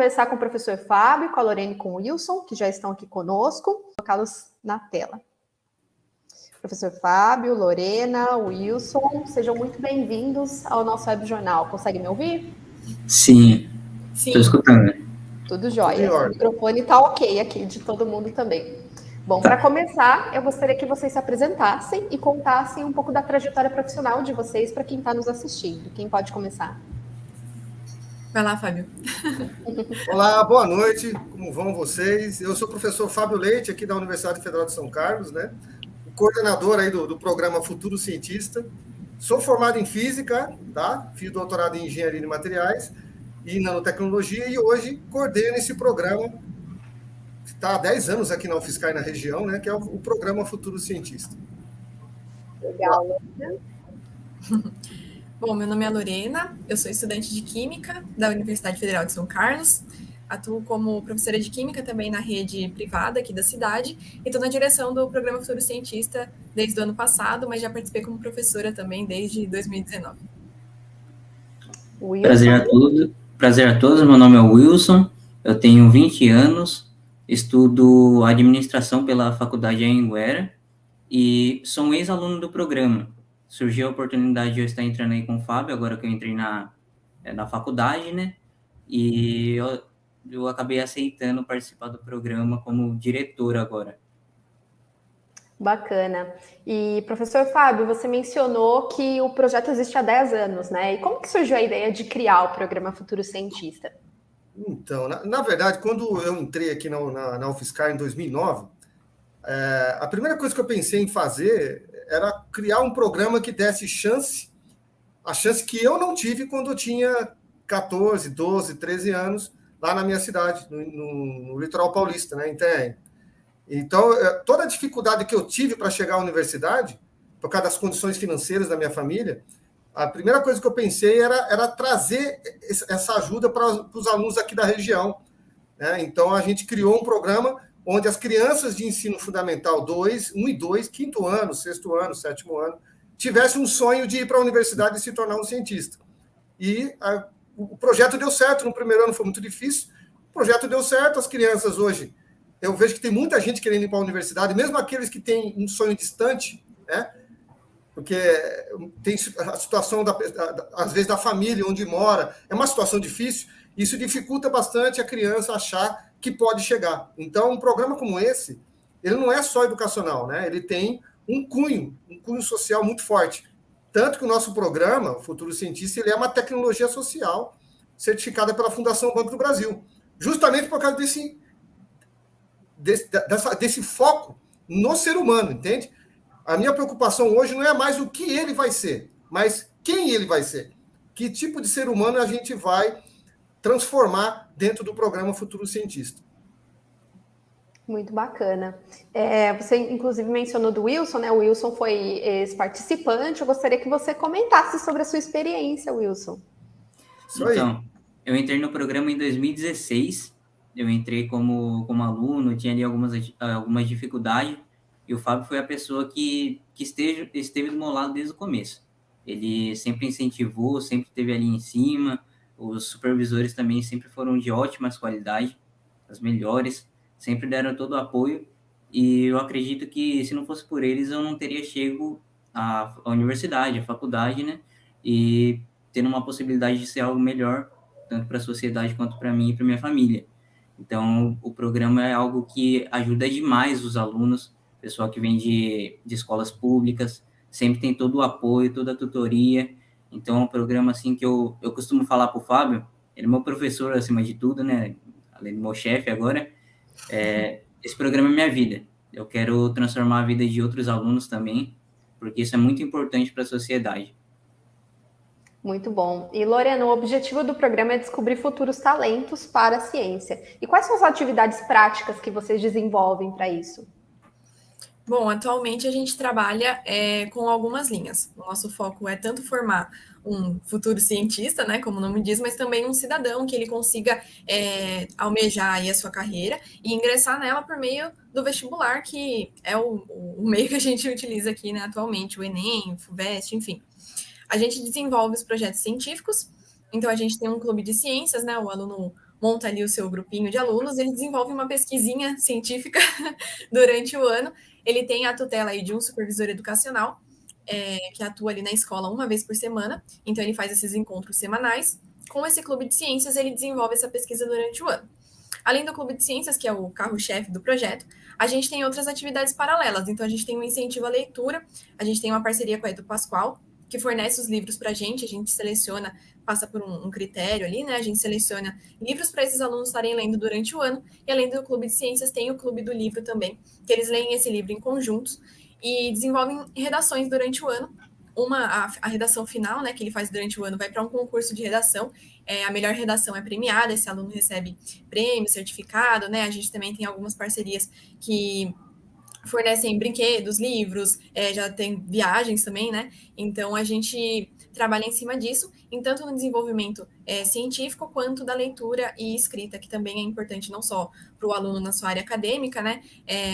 conversar com o professor Fábio, com a Lorena e com o Wilson, que já estão aqui conosco. Vou colocá-los na tela. Professor Fábio, Lorena, Wilson, sejam muito bem-vindos ao nosso web jornal. Consegue me ouvir? Sim, estou escutando. Tudo jóia. O microfone está ok aqui, de todo mundo também. Bom, para começar, eu gostaria que vocês se apresentassem e contassem um pouco da trajetória profissional de vocês para quem está nos assistindo. Quem pode começar? Vai lá, Fábio. Olá, boa noite. Como vão vocês? Eu sou o professor Fábio Leite, aqui da Universidade Federal de São Carlos, né? O coordenador aí do programa Futuro Cientista. Sou formado em Física, tá? Fiz doutorado em Engenharia de Materiais e Nanotecnologia e hoje coordeno esse programa que está há 10 anos aqui na UFSCar e na região, né? Que é o programa Futuro Cientista. Legal. Bom, meu nome é Lorena, eu sou estudante de Química da Universidade Federal de São Carlos, atuo como professora de Química também na rede privada aqui da cidade e estou na direção do Programa Futuro Cientista desde o ano passado, mas já participei como professora também desde 2019. Prazer a todos, meu nome é Wilson, eu tenho 20 anos, estudo administração pela Faculdade Anhanguera e sou um ex-aluno do programa. Surgiu a oportunidade de eu estar entrando aí com o Fábio, agora que eu entrei na faculdade, né? E eu acabei aceitando participar do programa como diretor agora. Bacana. E, professor Fábio, você mencionou que o projeto existe há 10 anos, né? E como que surgiu a ideia de criar o programa Futuro Cientista? Então, na verdade, quando eu entrei aqui na UFSCar em 2009, a primeira coisa que eu pensei em fazer era criar um programa que desse a chance que eu não tive quando eu tinha 14, 12, 13 anos, lá na minha cidade, no litoral paulista, né, em Itanhaém. Então, toda a dificuldade que eu tive para chegar à universidade, por causa das condições financeiras da minha família, a primeira coisa que eu pensei era trazer essa ajuda para os alunos aqui da região, né? Então, a gente criou um programa onde as crianças de ensino fundamental 1 e 2, quinto ano, sexto ano, sétimo ano, tivessem um sonho de ir para a universidade e se tornar um cientista. E o projeto deu certo. No primeiro ano foi muito difícil, o projeto deu certo. As crianças hoje, eu vejo que tem muita gente querendo ir para a universidade, mesmo aqueles que têm um sonho distante, né? Porque tem a situação, às vezes, da família, onde mora, é uma situação difícil, isso dificulta bastante a criança achar que pode chegar. Então, um programa como esse, ele não é só educacional, né? Ele tem um cunho social muito forte. Tanto que o nosso programa, Futuro Cientista, ele é uma tecnologia social certificada pela Fundação Banco do Brasil, justamente por causa desse foco no ser humano, entende? A minha preocupação hoje não é mais o que ele vai ser, mas quem ele vai ser. Que tipo de ser humano a gente vai transformar dentro do programa Futuro Cientista. Muito bacana. Você, inclusive, mencionou do Wilson, né? O Wilson foi ex-participante. Eu gostaria que você comentasse sobre a sua experiência, Wilson. Isso aí. Então, eu entrei no programa em 2016. Eu entrei como aluno, tinha ali algumas dificuldades. E o Fábio foi a pessoa que esteve do meu lado desde o começo. Ele sempre incentivou, sempre esteve ali em cima. Os supervisores também sempre foram de ótimas qualidades, as melhores, sempre deram todo o apoio. E eu acredito que, se não fosse por eles, eu não teria chego à universidade, à faculdade, né? E tendo uma possibilidade de ser algo melhor, tanto para a sociedade quanto para mim e para minha família. Então, o programa é algo que ajuda demais os alunos, pessoal que vem de escolas públicas, sempre tem todo o apoio, toda a tutoria. Então, é um programa assim que eu costumo falar para o Fábio, ele é meu professor acima de tudo, né? Além do meu chefe agora. Esse programa é minha vida. Eu quero transformar a vida de outros alunos também, porque isso é muito importante para a sociedade. Muito bom. E, Lorena, o objetivo do programa é descobrir futuros talentos para a ciência. E quais são as atividades práticas que vocês desenvolvem para isso? Bom, atualmente a gente trabalha com algumas linhas. O nosso foco é tanto formar um futuro cientista, né, como o nome diz, mas também um cidadão que ele consiga almejar aí a sua carreira e ingressar nela por meio do vestibular, que é o meio que a gente utiliza aqui, né, atualmente, o Enem, o FUVEST, enfim. A gente desenvolve os projetos científicos, então a gente tem um clube de ciências, né, o aluno monta ali o seu grupinho de alunos, ele desenvolve uma pesquisinha científica durante o ano. Ele tem a tutela aí de um supervisor educacional, que atua ali na escola uma vez por semana, então ele faz esses encontros semanais. Com esse clube de ciências, ele desenvolve essa pesquisa durante o ano. Além do clube de ciências, que é o carro-chefe do projeto, a gente tem outras atividades paralelas. Então, a gente tem um incentivo à leitura, a gente tem uma parceria com a Edu Pascoal, que fornece os livros para a gente seleciona, passa por um critério ali, né? A gente seleciona livros para esses alunos estarem lendo durante o ano, e além do clube de ciências, tem o clube do livro também, que eles leem esse livro em conjuntos e desenvolvem redações durante o ano. A redação final, né, que ele faz durante o ano, vai para um concurso de redação. A melhor redação é premiada, esse aluno recebe prêmio, certificado, né? A gente também tem algumas parcerias que fornecem brinquedos, livros, já tem viagens também, né? Então, a gente trabalha em cima disso, tanto no desenvolvimento científico, quanto da leitura e escrita, que também é importante não só para o aluno na sua área acadêmica, né?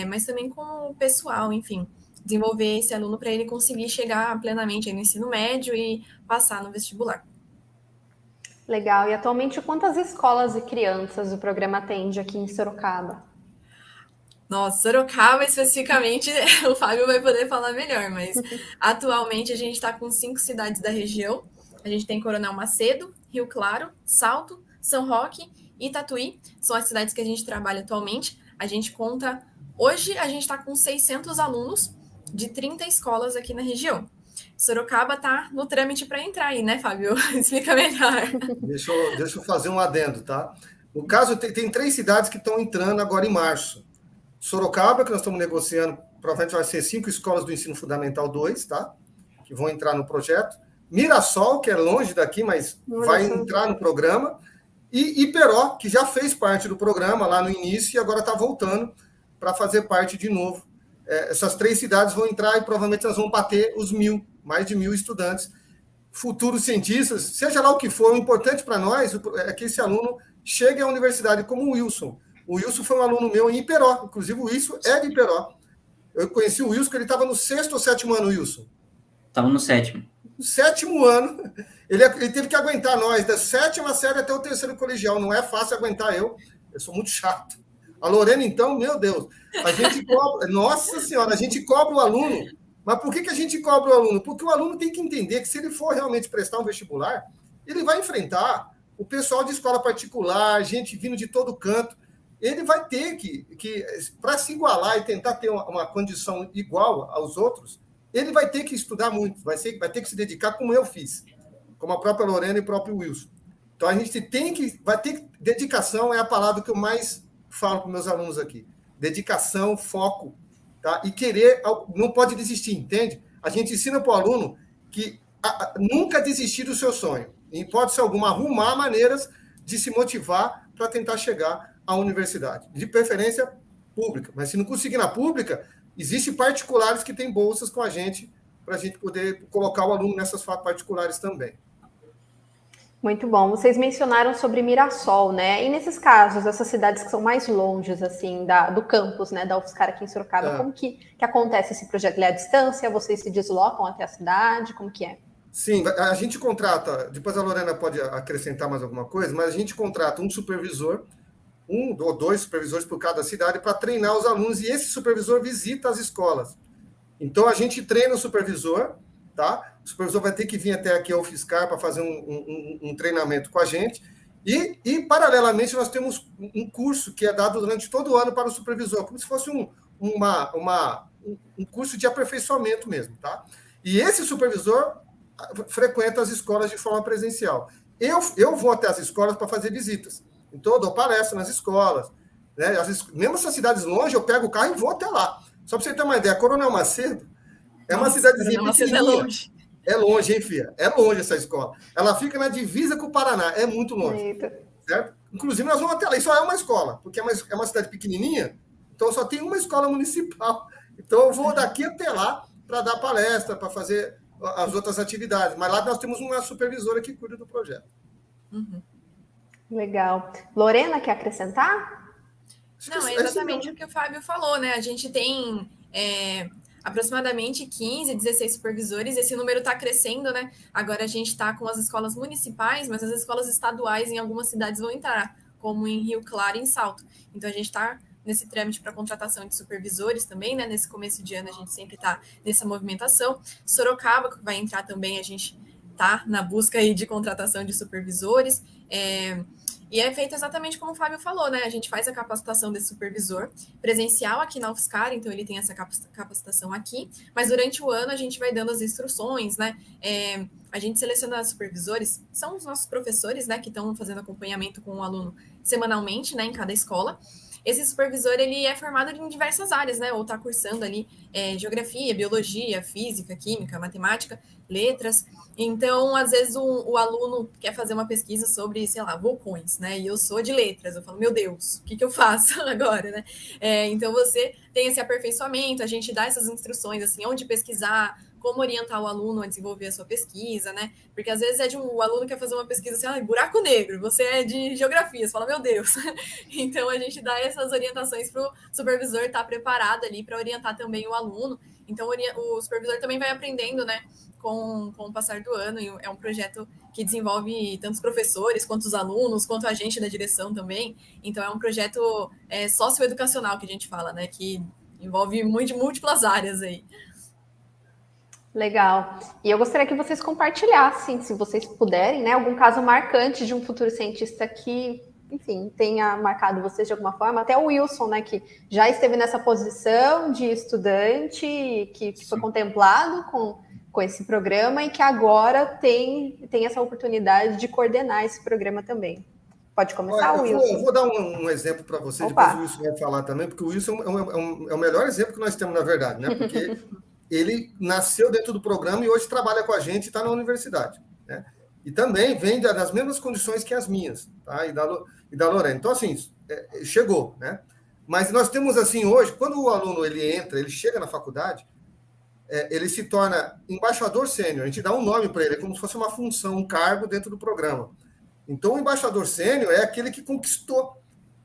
Mas também com o pessoal, enfim, desenvolver esse aluno para ele conseguir chegar plenamente no ensino médio e passar no vestibular. Legal. E atualmente, quantas escolas e crianças o programa atende aqui em Sorocaba? Nossa, Sorocaba especificamente, o Fábio vai poder falar melhor, mas atualmente a gente está com 5 cidades da região. A gente tem Coronel Macedo, Rio Claro, Salto, São Roque e Tatuí. São as cidades que a gente trabalha atualmente. A gente conta... Hoje a gente está com 600 alunos de 30 escolas aqui na região. Sorocaba está no trâmite para entrar aí, né, Fábio? Explica melhor. Deixa eu fazer um adendo, tá? No caso, tem 3 cidades que estão entrando agora em março. Sorocaba, que nós estamos negociando, provavelmente vai ser 5 escolas do Ensino Fundamental 2, tá? Que vão entrar no projeto. Mirassol, que é longe daqui, mas vai entrar no programa. E Iperó, que já fez parte do programa lá no início e agora está voltando para fazer parte de novo. Essas 3 cidades vão entrar e provavelmente nós vamos bater os 1.000, mais de 1.000 estudantes. Futuros cientistas, seja lá o que for, o importante para nós é que esse aluno chegue à universidade como o Wilson. O Wilson foi um aluno meu em Iperó, inclusive o Wilson é de Iperó. Eu conheci o Wilson, que ele estava no 6º ou 7º ano, Wilson? Estava no 7º. No 7º ano, ele teve que aguentar nós, da 7ª série até o 3º colegial. Não é fácil aguentar eu sou muito chato. A Lorena, então, meu Deus, a gente cobra, nossa senhora, a gente cobra o aluno, mas por que a gente cobra o aluno? Porque o aluno tem que entender que se ele for realmente prestar um vestibular, ele vai enfrentar o pessoal de escola particular, gente vindo de todo canto. Ele vai ter que para se igualar e tentar ter uma condição igual aos outros, ele vai ter que estudar muito, vai ter que se dedicar como eu fiz, como a própria Lorena e o próprio Wilson. Então, a gente vai ter dedicação, é a palavra que eu mais falo para meus alunos aqui. Dedicação, foco, tá? E querer, não pode desistir, entende? A gente ensina para o aluno que nunca desistir do seu sonho. Em hipótese alguma, arrumar maneiras de se motivar para tentar chegar à universidade, de preferência pública. Mas se não conseguir na pública, existem particulares que têm bolsas com a gente para a gente poder colocar o aluno nessas particulares também. Muito bom. Vocês mencionaram sobre Mirassol, né? E nesses casos, essas cidades que são mais longes, assim, do campus, né, da UFSCar aqui em Sorocaba, como que acontece esse projeto? Ele é à distância? Vocês se deslocam até a cidade? Como que é? Sim, a gente contrata, depois a Lorena pode acrescentar mais alguma coisa, mas a gente contrata um supervisor, 1 ou 2 supervisores por cada cidade para treinar os alunos, e esse supervisor visita as escolas. Então, a gente treina o supervisor, tá? O supervisor vai ter que vir até aqui ao UFSCar para fazer um treinamento com a gente. E, paralelamente, nós temos um curso que é dado durante todo o ano para o supervisor, como se fosse um curso de aperfeiçoamento mesmo, tá? E esse supervisor frequenta as escolas de forma presencial. Eu vou até as escolas para fazer visitas. Então, eu dou palestra nas escolas, né? Mesmo essas cidades longe, eu pego o carro e vou até lá. Só para você ter uma ideia, Coronel Macedo é uma cidadezinha pequenininha. É longe, hein, filha? É longe essa escola. Ela fica na divisa com o Paraná. É muito longe. Eita. Certo? Inclusive, nós vamos até lá. E só é uma escola, porque é uma cidade pequenininha, então só tem uma escola municipal. Então, eu vou daqui até lá para dar palestra, para fazer as outras atividades. Mas lá nós temos uma supervisora que cuida do projeto. Uhum. Legal. Lorena, quer acrescentar? Não, é exatamente o que o Fábio falou, né? A gente tem aproximadamente 15, 16 supervisores, esse número está crescendo, né? Agora a gente está com as escolas municipais, mas as escolas estaduais em algumas cidades vão entrar como em Rio Claro e em Salto. Então, a gente está nesse trâmite para contratação de supervisores também, né? Nesse começo de ano, a gente sempre está nessa movimentação. Sorocaba, que vai entrar também, a gente está na busca aí de contratação de supervisores. E é feito exatamente como o Fábio falou, né? A gente faz a capacitação desse supervisor presencial aqui na UFSCar, então ele tem essa capacitação aqui, mas durante o ano a gente vai dando as instruções, né? A gente seleciona supervisores, são os nossos professores, né, que estão fazendo acompanhamento com o aluno semanalmente, né, em cada escola. Esse supervisor, ele é formado em diversas áreas, né, ou está cursando ali geografia, biologia, física, química, matemática, letras. Então, às vezes, o aluno quer fazer uma pesquisa sobre, sei lá, vulcões, né, e eu sou de letras, eu falo, meu Deus, o que eu faço agora, né? Então, você tem esse aperfeiçoamento, a gente dá essas instruções, assim, onde pesquisar, como orientar o aluno a desenvolver a sua pesquisa, né? Porque às vezes o aluno quer fazer uma pesquisa assim, buraco negro, você é de geografia, você fala, meu Deus. Então a gente dá essas orientações para o supervisor estar preparado ali para orientar também o aluno. Então o supervisor também vai aprendendo, né? Com o passar do ano, e é um projeto que desenvolve tanto os professores, quanto os alunos, quanto a gente da direção também. Então é um projeto socioeducacional que a gente fala, né? Que envolve múltiplas áreas aí. Legal. E eu gostaria que vocês compartilhassem, se vocês puderem, né, algum caso marcante de um futuro cientista que, enfim, tenha marcado vocês de alguma forma. Até o Wilson, né, que já esteve nessa posição de estudante, que foi contemplado com esse programa e que agora tem essa oportunidade de coordenar esse programa também. Pode começar, Wilson? Eu vou dar um exemplo para você, depois o Wilson vai falar também, porque o Wilson é o melhor exemplo que nós temos, na verdade, né? Porque ele nasceu dentro do programa e hoje trabalha com a gente e está na universidade, né? E também vem das mesmas condições que as minhas, tá? E da Lorena. Então, assim, chegou, né? Mas nós temos, assim, hoje, quando o aluno ele chega na faculdade, ele se torna embaixador sênior. A gente dá um nome para ele, é como se fosse uma função, um cargo dentro do programa. Então, o embaixador sênior é aquele que conquistou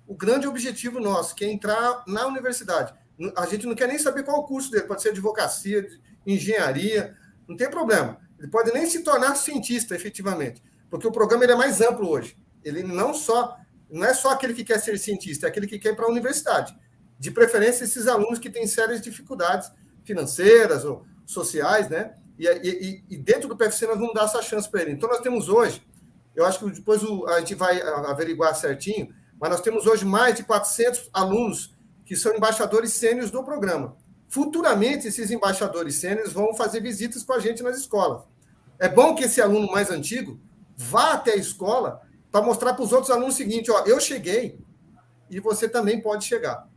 o grande objetivo nosso, que é entrar na universidade. A gente não quer nem saber qual é o curso dele, pode ser advocacia, engenharia, não tem problema. Ele pode nem se tornar cientista, efetivamente, porque o programa ele é mais amplo hoje. Ele não é só aquele que quer ser cientista, é aquele que quer ir para a universidade. De preferência, esses alunos que têm sérias dificuldades financeiras ou sociais, né? E dentro do PFC nós vamos dar essa chance para ele. Então, nós temos hoje, eu acho que depois a gente vai averiguar certinho, mas nós temos hoje mais de 400 alunos que são embaixadores sêniores do programa. Futuramente, esses embaixadores sêniores vão fazer visitas com a gente nas escolas. É bom que esse aluno mais antigo vá até a escola para mostrar para os outros alunos o seguinte, ó, eu cheguei e você também pode chegar.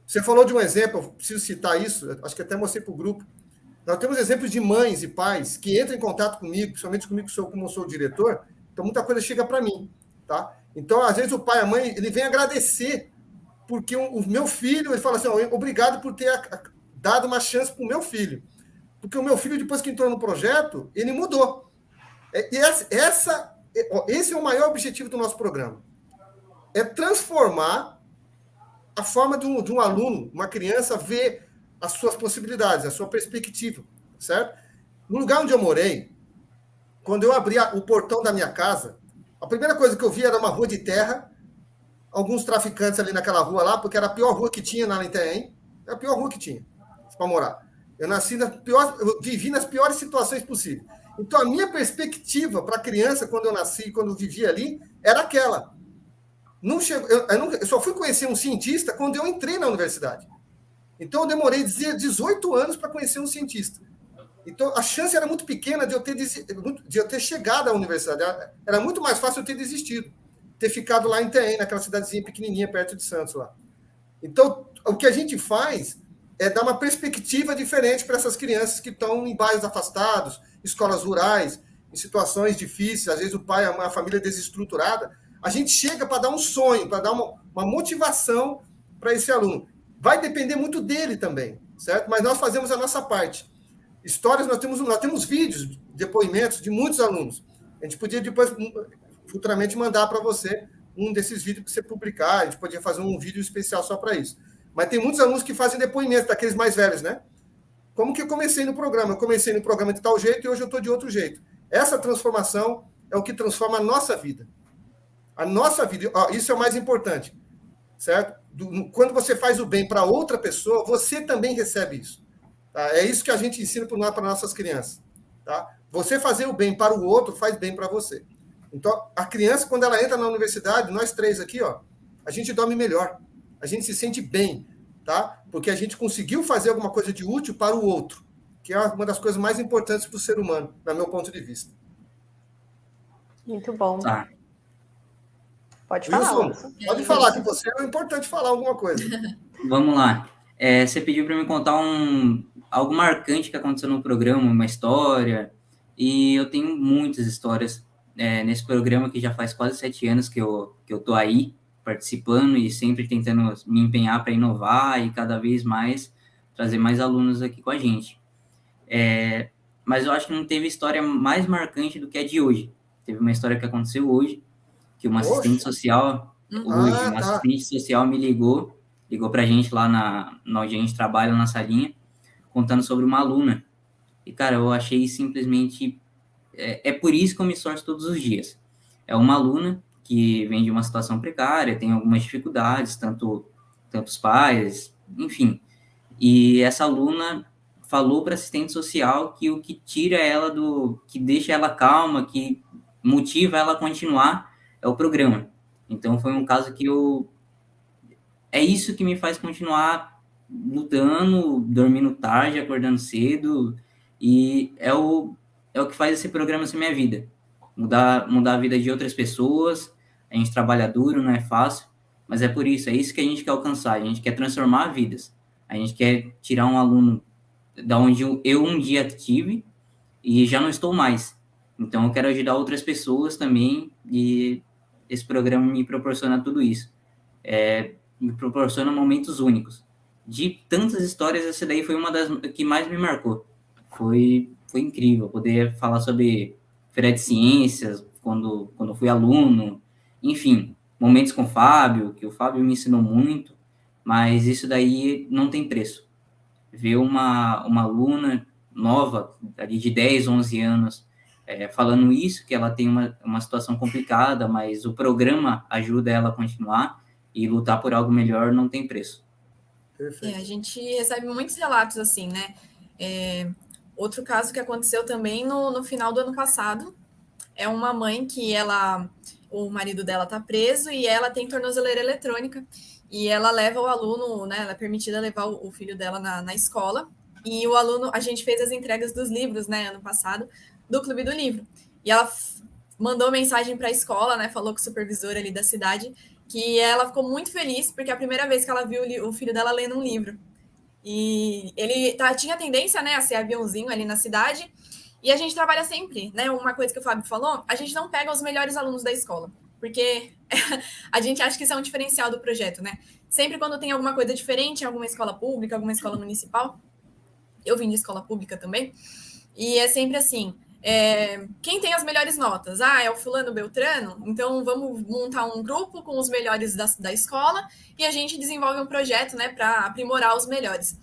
Você falou de um exemplo, eu preciso citar isso, acho que até mostrei para o grupo. Nós temos exemplos de mães e pais que entram em contato comigo, principalmente comigo, como eu sou o diretor, então muita coisa chega para mim, tá? Então, às vezes, o pai e a mãe, ele vem agradecer porque o meu filho, ele fala assim, obrigado por ter dado uma chance para o meu filho. Porque o meu filho, depois que entrou no projeto, ele mudou. Esse é o maior objetivo do nosso programa. É transformar a forma de um aluno, uma criança, ver as suas possibilidades, a sua perspectiva, certo? No lugar onde eu morei, quando eu abri o portão da minha casa, a primeira coisa que eu vi era uma rua de terra, alguns traficantes ali naquela rua lá, porque era a pior rua que tinha lá em Itaém. Era a pior rua que tinha para morar. Eu vivi nas piores situações possíveis. Então, a minha perspectiva para a criança, quando eu nasci, quando eu vivia ali, era aquela. Eu só fui conhecer um cientista quando eu entrei na universidade. Então, eu demorei 18 anos para conhecer um cientista. Então, a chance era muito pequena de eu ter chegado à universidade. Era muito mais fácil eu ter desistido. Ter ficado lá em Itaém, naquela cidadezinha pequenininha, perto de Santos lá. Então, o que a gente faz é dar uma perspectiva diferente para essas crianças que estão em bairros afastados, escolas rurais, em situações difíceis, às vezes o pai, a família desestruturada. A gente chega para dar um sonho, para dar uma motivação para esse aluno. Vai depender muito dele também, certo? Mas nós fazemos a nossa parte. Histórias, nós temos vídeos, depoimentos de muitos alunos. A gente podia depois futuramente mandar para você um desses vídeos que você publicar, a gente podia fazer um vídeo especial só para isso. Mas tem muitos alunos que fazem depoimentos, daqueles mais velhos, né? Como que eu comecei no programa? Eu comecei no programa de tal jeito e hoje eu estou de outro jeito. Essa transformação é o que transforma a nossa vida. A nossa vida, isso é o mais importante, certo? Quando você faz o bem para outra pessoa, você também recebe isso. Tá? É isso que a gente ensina para nossas crianças. Tá? Você fazer o bem para o outro faz bem para você. Então, a criança, quando ela entra na universidade, nós três aqui, a gente dorme melhor. A gente se sente bem, tá? Porque a gente conseguiu fazer alguma coisa de útil para o outro, que é uma das coisas mais importantes para o ser humano, no meu ponto de vista. Muito bom. Tá. Pode falar, Wilson, pode falar, que você é importante falar alguma coisa. Vamos lá. Você pediu para me contar algo marcante que aconteceu no programa, uma história, e eu tenho muitas histórias nesse programa que já faz quase 7 anos que eu tô aí participando e sempre tentando me empenhar para inovar e cada vez mais trazer mais alunos aqui com a gente. Mas eu acho que não teve história mais marcante do que a de hoje. Teve uma história que aconteceu hoje, que uma assistente social, assistente social me ligou pra gente lá na onde a gente trabalha, na salinha, contando sobre uma aluna. E, cara, eu achei simplesmente... É por isso que eu me esforço todos os dias. É uma aluna que vem de uma situação precária, tem algumas dificuldades, tanto os pais, enfim. E essa aluna falou para assistente social que o que tira ela que deixa ela calma, que motiva ela a continuar, é o programa. Então, foi um caso que é isso que me faz continuar lutando, dormindo tarde, acordando cedo, e é o que faz esse programa ser minha vida. Mudar a vida de outras pessoas. A gente trabalha duro, não é fácil, mas é por isso, é isso que a gente quer alcançar. A gente quer transformar vidas. A gente quer tirar um aluno da onde eu um dia tive e já não estou mais. Então, eu quero ajudar outras pessoas também, e esse programa me proporciona tudo isso. Me proporciona momentos únicos. De tantas histórias, essa daí foi uma das que mais me marcou. Foi incrível poder falar sobre Feira de Ciências, quando eu fui aluno, enfim, momentos com o Fábio, que o Fábio me ensinou muito, mas isso daí não tem preço. Ver uma aluna nova, ali de 10, 11 anos, falando isso, que ela tem uma situação complicada, mas o programa ajuda ela a continuar e lutar por algo melhor, não tem preço. A gente recebe muitos relatos assim, né? Outro caso que aconteceu também no final do ano passado, é uma mãe que o marido dela está preso e ela tem tornozeleira eletrônica, e ela leva o aluno, né? Ela é permitida levar o filho dela na escola, e o aluno, a gente fez as entregas dos livros, né, ano passado, do Clube do Livro, e ela mandou mensagem para a escola, né, falou com o supervisor ali da cidade, que ela ficou muito feliz, porque é a primeira vez que ela viu o filho dela lendo um livro. E ele tinha tendência, né, a ser aviãozinho ali na cidade, e a gente trabalha sempre, né, uma coisa que o Fábio falou, a gente não pega os melhores alunos da escola, porque a gente acha que isso é um diferencial do projeto, né? Sempre quando tem alguma coisa diferente em alguma escola pública, alguma escola municipal, eu vim de escola pública também, e é sempre assim, quem tem as melhores notas? É o fulano Beltrano, então vamos montar um grupo com os melhores da escola e a gente desenvolve um projeto, né, para aprimorar os melhores.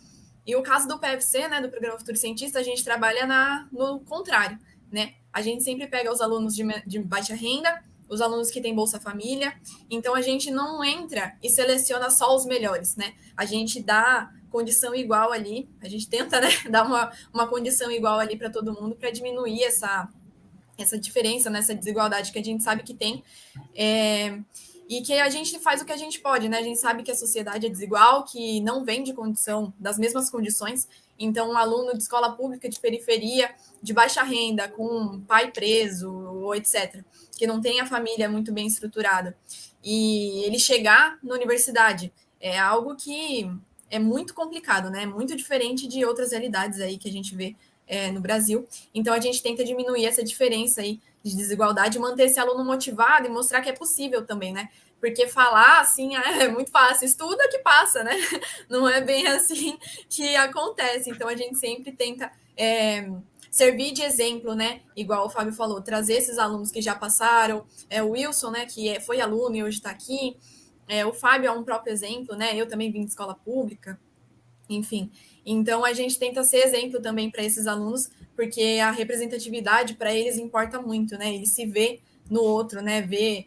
E o caso do PFC, né, do Programa Futuro Cientista, a gente trabalha no contrário, né? A gente sempre pega os alunos de baixa renda, os alunos que têm Bolsa Família, então a gente não entra e seleciona só os melhores, né? A gente dá condição igual ali, a gente tenta, né, dar uma condição igual ali para todo mundo, para diminuir essa diferença, né, essa desigualdade que a gente sabe que tem, e que a gente faz o que a gente pode, né? A gente sabe que a sociedade é desigual, que não vem das mesmas condições. Então, um aluno de escola pública de periferia, de baixa renda, com um pai preso, ou etc., que não tem a família muito bem estruturada, e ele chegar na universidade é algo que é muito complicado, né? Muito diferente de outras realidades aí que a gente vê no Brasil. Então, a gente tenta diminuir essa diferença aí de desigualdade, manter esse aluno motivado e mostrar que é possível também, né? Porque falar assim é muito fácil, estuda que passa, né? Não é bem assim que acontece. Então, a gente sempre tenta servir de exemplo, né? Igual o Fábio falou, trazer esses alunos que já passaram, o Wilson, né, que foi aluno e hoje está aqui, o Fábio é um próprio exemplo, né? Eu também vim de escola pública, enfim. Então, a gente tenta ser exemplo também para esses alunos, porque a representatividade para eles importa muito, né? Eles se vê no outro, né? Ver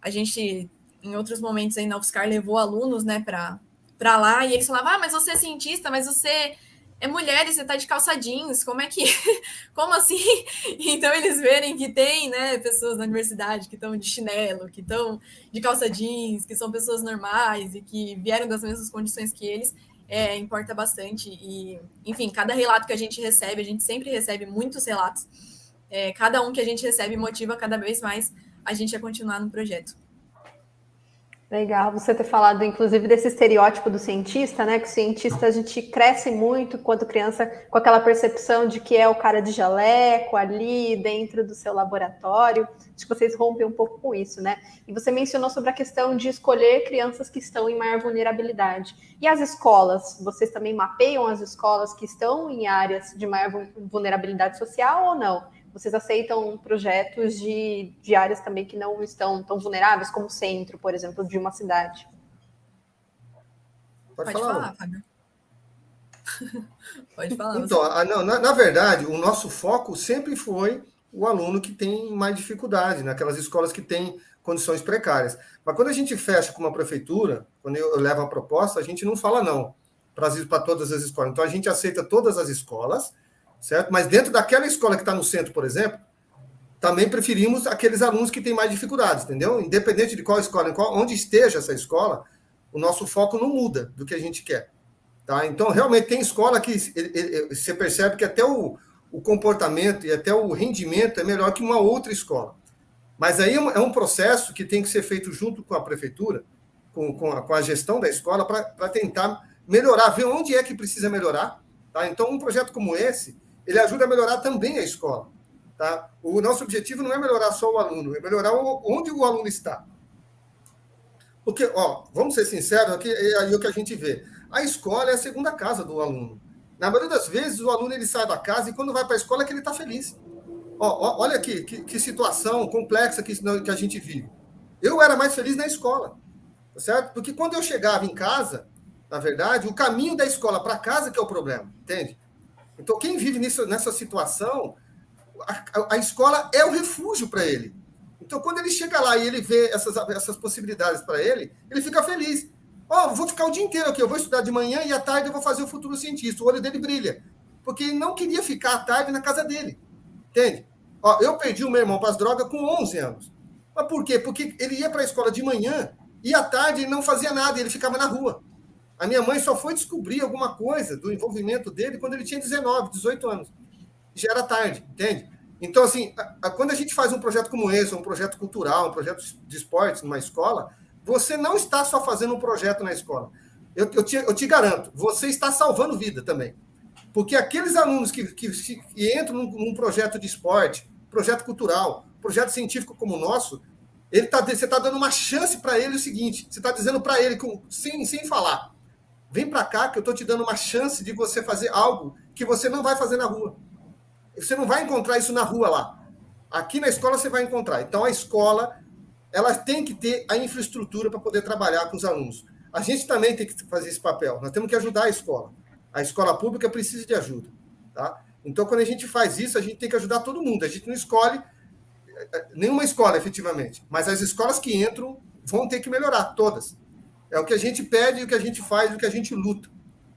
A gente, em outros momentos aí na UFSCar, levou alunos, né, para lá, e eles falavam, mas você é cientista, mas você é mulher e você tá de calça jeans, como é que... Como assim? Então, eles verem que tem, né, pessoas na universidade que estão de chinelo, que estão de calça jeans, que são pessoas normais e que vieram das mesmas condições que eles, importa bastante. E, enfim, cada relato que a gente sempre recebe muitos relatos, cada um que a gente recebe motiva cada vez mais a gente a continuar no projeto. Legal você ter falado, inclusive, desse estereótipo do cientista, né? Que o cientista, a gente cresce muito quando criança com aquela percepção de que é o cara de jaleco ali dentro do seu laboratório. Acho que vocês rompem um pouco com isso, né? E você mencionou sobre a questão de escolher crianças que estão em maior vulnerabilidade. E as escolas? Vocês também mapeiam as escolas que estão em áreas de maior vulnerabilidade social ou não? Vocês aceitam projetos de áreas também que não estão tão vulneráveis, como o centro, por exemplo, de uma cidade? Pode falar, Fábio. Pode falar. Então, na verdade, o nosso foco sempre foi o aluno que tem mais dificuldade, naquelas escolas que têm condições precárias. Mas quando a gente fecha com uma prefeitura, quando eu levo a proposta, a gente não fala não para todas as escolas. Então, a gente aceita todas as escolas, certo? Mas dentro daquela escola que está no centro, por exemplo, também preferimos aqueles alunos que têm mais dificuldades, entendeu? Independente de qual escola, onde esteja essa escola, o nosso foco não muda do que a gente quer. Tá? Então, realmente, tem escola que você percebe que até o comportamento e até o rendimento é melhor que uma outra escola. Mas aí é um processo que tem que ser feito junto com a prefeitura, com a gestão da escola, para tentar melhorar, ver onde é que precisa melhorar. Tá? Então, um projeto como esse, ele ajuda a melhorar também a escola. Tá? O nosso objetivo não é melhorar só o aluno, é melhorar onde o aluno está. Porque, vamos ser sinceros, aqui é aí o que a gente vê. A escola é a segunda casa do aluno. Na maioria das vezes, o aluno ele sai da casa e quando vai para a escola é que ele está feliz. Olha aqui, que situação complexa que a gente vive. Eu era mais feliz na escola, tá certo? Porque quando eu chegava em casa, na verdade, o caminho da escola para casa que é o problema, entende? Então, quem vive nessa situação, a escola é o refúgio para ele. Então, quando ele chega lá e ele vê essas possibilidades para ele, ele fica feliz. Vou ficar o dia inteiro aqui, eu vou estudar de manhã e à tarde eu vou fazer o futuro cientista. O olho dele brilha. Porque ele não queria ficar à tarde na casa dele. Entende? Eu perdi o meu irmão para as drogas com 11 anos. Mas por quê? Porque ele ia para a escola de manhã e à tarde ele não fazia nada, ele ficava na rua. A minha mãe só foi descobrir alguma coisa do envolvimento dele quando ele tinha 19, 18 anos. Já era tarde, entende? Então, assim, quando a gente faz um projeto como esse, um projeto cultural, um projeto de esportes numa escola, você não está só fazendo um projeto na escola. Eu te garanto, você está salvando vida também. Porque aqueles alunos que entram num projeto de esporte, projeto cultural, projeto científico como o nosso, você está dando uma chance para ele o seguinte, você está dizendo para ele, sem falar, vem para cá que eu estou te dando uma chance de você fazer algo que você não vai fazer na rua. Você não vai encontrar isso na rua lá. Aqui na escola você vai encontrar. Então, a escola ela tem que ter a infraestrutura para poder trabalhar com os alunos. A gente também tem que fazer esse papel. Nós temos que ajudar a escola. A escola pública precisa de ajuda. Tá? Então, quando a gente faz isso, a gente tem que ajudar todo mundo. A gente não escolhe nenhuma escola, efetivamente. Mas as escolas que entram vão ter que melhorar, todas. É o que a gente pede, o que a gente faz, o que a gente luta.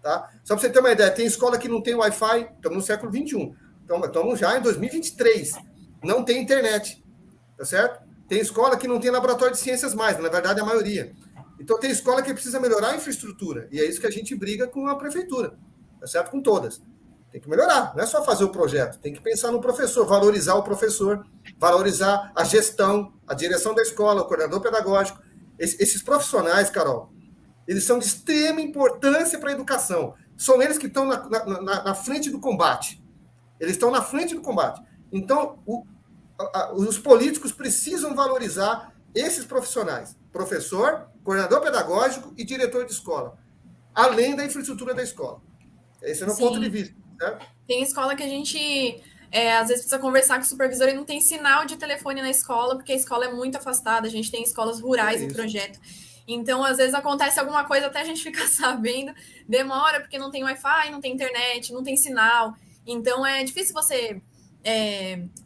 Tá? Só para você ter uma ideia, tem escola que não tem Wi-Fi, estamos no século XXI. Então, estamos já em 2023. Não tem internet. Tá certo? Tem escola que não tem laboratório de ciências mais, na verdade, a maioria. Então, tem escola que precisa melhorar a infraestrutura. E é isso que a gente briga com a prefeitura. Tá certo? Com todas. Tem que melhorar. Não é só fazer o projeto. Tem que pensar no professor, valorizar o professor, valorizar a gestão, a direção da escola, o coordenador pedagógico. Esses profissionais, Carol, eles são de extrema importância para a educação. São eles que estão na frente do combate. Eles estão na frente do combate. Então, os políticos precisam valorizar esses profissionais. Professor, coordenador pedagógico e diretor de escola. Além da infraestrutura da escola. Esse é o meu ponto de vista. Né? Tem escola que a gente, às vezes, precisa conversar com o supervisor e não tem sinal de telefone na escola, porque a escola é muito afastada. A gente tem escolas rurais no projeto. Então, às vezes, acontece alguma coisa, até a gente ficar sabendo, demora, porque não tem Wi-Fi, não tem internet, não tem sinal. Então, é difícil você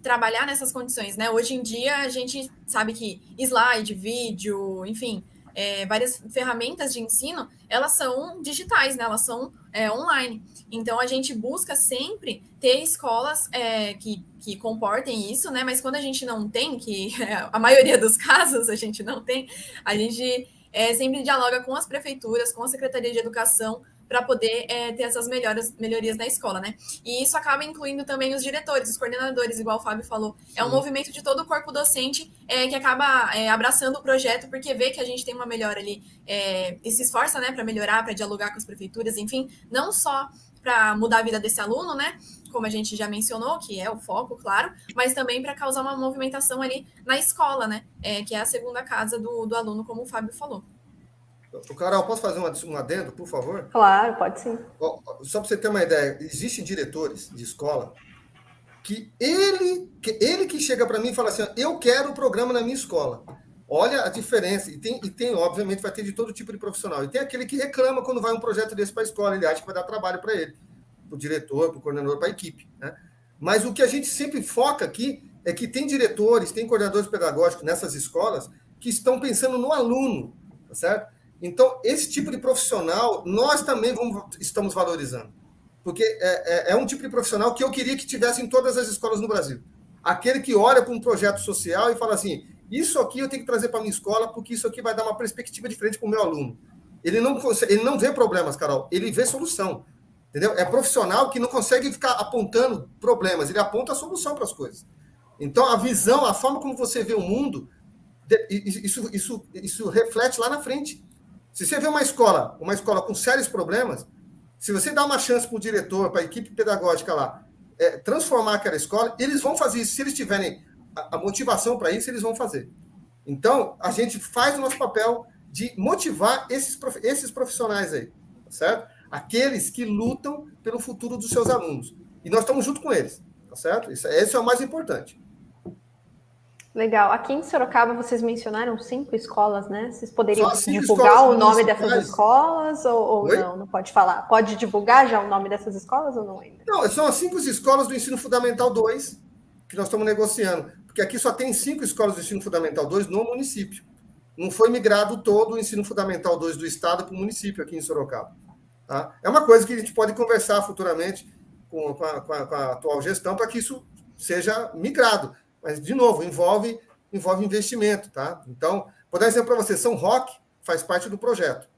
trabalhar nessas condições, né? Hoje em dia, a gente sabe que slide, vídeo, enfim, várias ferramentas de ensino, elas são digitais, né? Elas são online. Então, a gente busca sempre ter escolas que comportem isso, né? Mas quando a gente não tem, que a maioria dos casos a gente não tem, a gente sempre dialoga com as prefeituras, com a Secretaria de Educação, para poder ter essas melhorias na escola, né? E isso acaba incluindo também os diretores, os coordenadores, igual o Fábio falou. Sim. É um movimento de todo o corpo docente que acaba abraçando o projeto, porque vê que a gente tem uma melhora ali e se esforça, né, para melhorar, para dialogar com as prefeituras, enfim, não só para mudar a vida desse aluno, né, como a gente já mencionou, que é o foco, claro, mas também para causar uma movimentação ali na escola, né, que é a segunda casa do aluno, como o Fábio falou. Carol, posso fazer um adendo, por favor? Claro, pode sim. Só para você ter uma ideia, existem diretores de escola que ele que chega para mim e fala assim, eu quero o programa na minha escola. Olha a diferença. E tem, obviamente, vai ter de todo tipo de profissional. E tem aquele que reclama quando vai um projeto desse para a escola, ele acha que vai dar trabalho para ele, para o diretor, para o coordenador, para a equipe, né? Mas o que a gente sempre foca aqui é que tem diretores, tem coordenadores pedagógicos nessas escolas que estão pensando no aluno, tá certo? Então, esse tipo de profissional, nós também estamos valorizando. Porque é um tipo de profissional que eu queria que tivesse em todas as escolas no Brasil. Aquele que olha para um projeto social e fala assim, isso aqui eu tenho que trazer para a minha escola, porque isso aqui vai dar uma perspectiva diferente para o meu aluno. Ele não vê problemas, Carol, ele vê solução. Entendeu? É profissional que não consegue ficar apontando problemas, ele aponta a solução para as coisas. Então, a visão, a forma como você vê o mundo, isso reflete lá na frente. Se você vê uma escola com sérios problemas, se você dá uma chance para o diretor, para a equipe pedagógica lá, transformar aquela escola, eles vão fazer isso. Se eles tiverem a motivação para isso, eles vão fazer. Então, a gente faz o nosso papel de motivar esses profissionais aí, tá certo? Aqueles que lutam pelo futuro dos seus alunos. E nós estamos junto com eles, tá certo? Esse é o mais importante. Legal. Aqui em Sorocaba, vocês mencionaram 5 escolas, né? Vocês poderiam divulgar o nome dessas escolas ou não? Não pode falar? Pode divulgar já o nome dessas escolas ou não ainda? Não, são as 5 escolas do Ensino Fundamental 2 que nós estamos negociando. Porque aqui só tem 5 escolas do Ensino Fundamental 2 no município. Não foi migrado todo o Ensino Fundamental 2 do Estado para o município aqui em Sorocaba. Tá? É uma coisa que a gente pode conversar futuramente com a atual gestão para que isso seja migrado. Mas, de novo, envolve investimento, tá? Então, vou dar um exemplo para você. São Roque faz parte do projeto.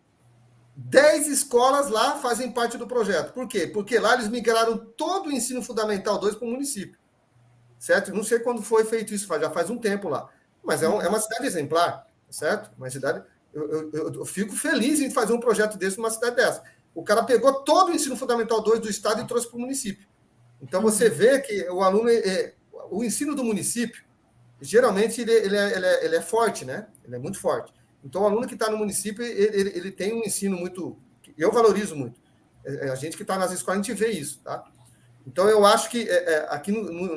10 escolas lá fazem parte do projeto. Por quê? Porque lá eles migraram todo o Ensino Fundamental 2 para o município. Certo? Não sei quando foi feito isso, já faz um tempo lá. Mas é uma cidade exemplar, certo? Uma cidade... Eu fico feliz em fazer um projeto desse numa cidade dessa. O cara pegou todo o Ensino Fundamental 2 do Estado e trouxe para o município. Então, você vê que o aluno... O ensino do município, geralmente, ele é forte, né? Ele é muito forte. Então, o aluno que está no município, ele tem um ensino muito... Eu valorizo muito. A gente que está nas escolas, a gente vê isso, tá? Então, eu acho que aqui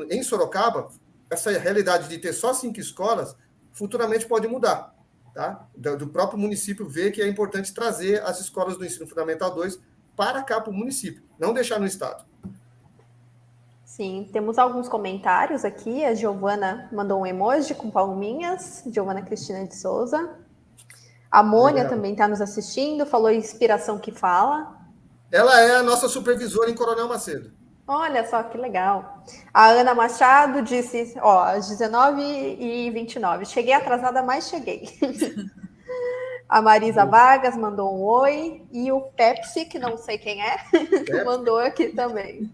em Sorocaba, essa realidade de ter só 5 escolas, futuramente pode mudar, tá? Do próprio município ver que é importante trazer as escolas do Ensino Fundamental 2 para cá, para o município, não deixar no Estado. Sim, temos alguns comentários aqui. A Giovana mandou um emoji com palminhas. Giovana Cristina de Souza. A Mônia também está nos assistindo. Falou inspiração que fala. Ela é a nossa supervisora em Coronel Macedo. Olha só, que legal. A Ana Machado disse, às 19h29. Cheguei atrasada, mas cheguei. A Marisa Vargas mandou um oi. E o Pepsi, que não sei quem é, mandou aqui também.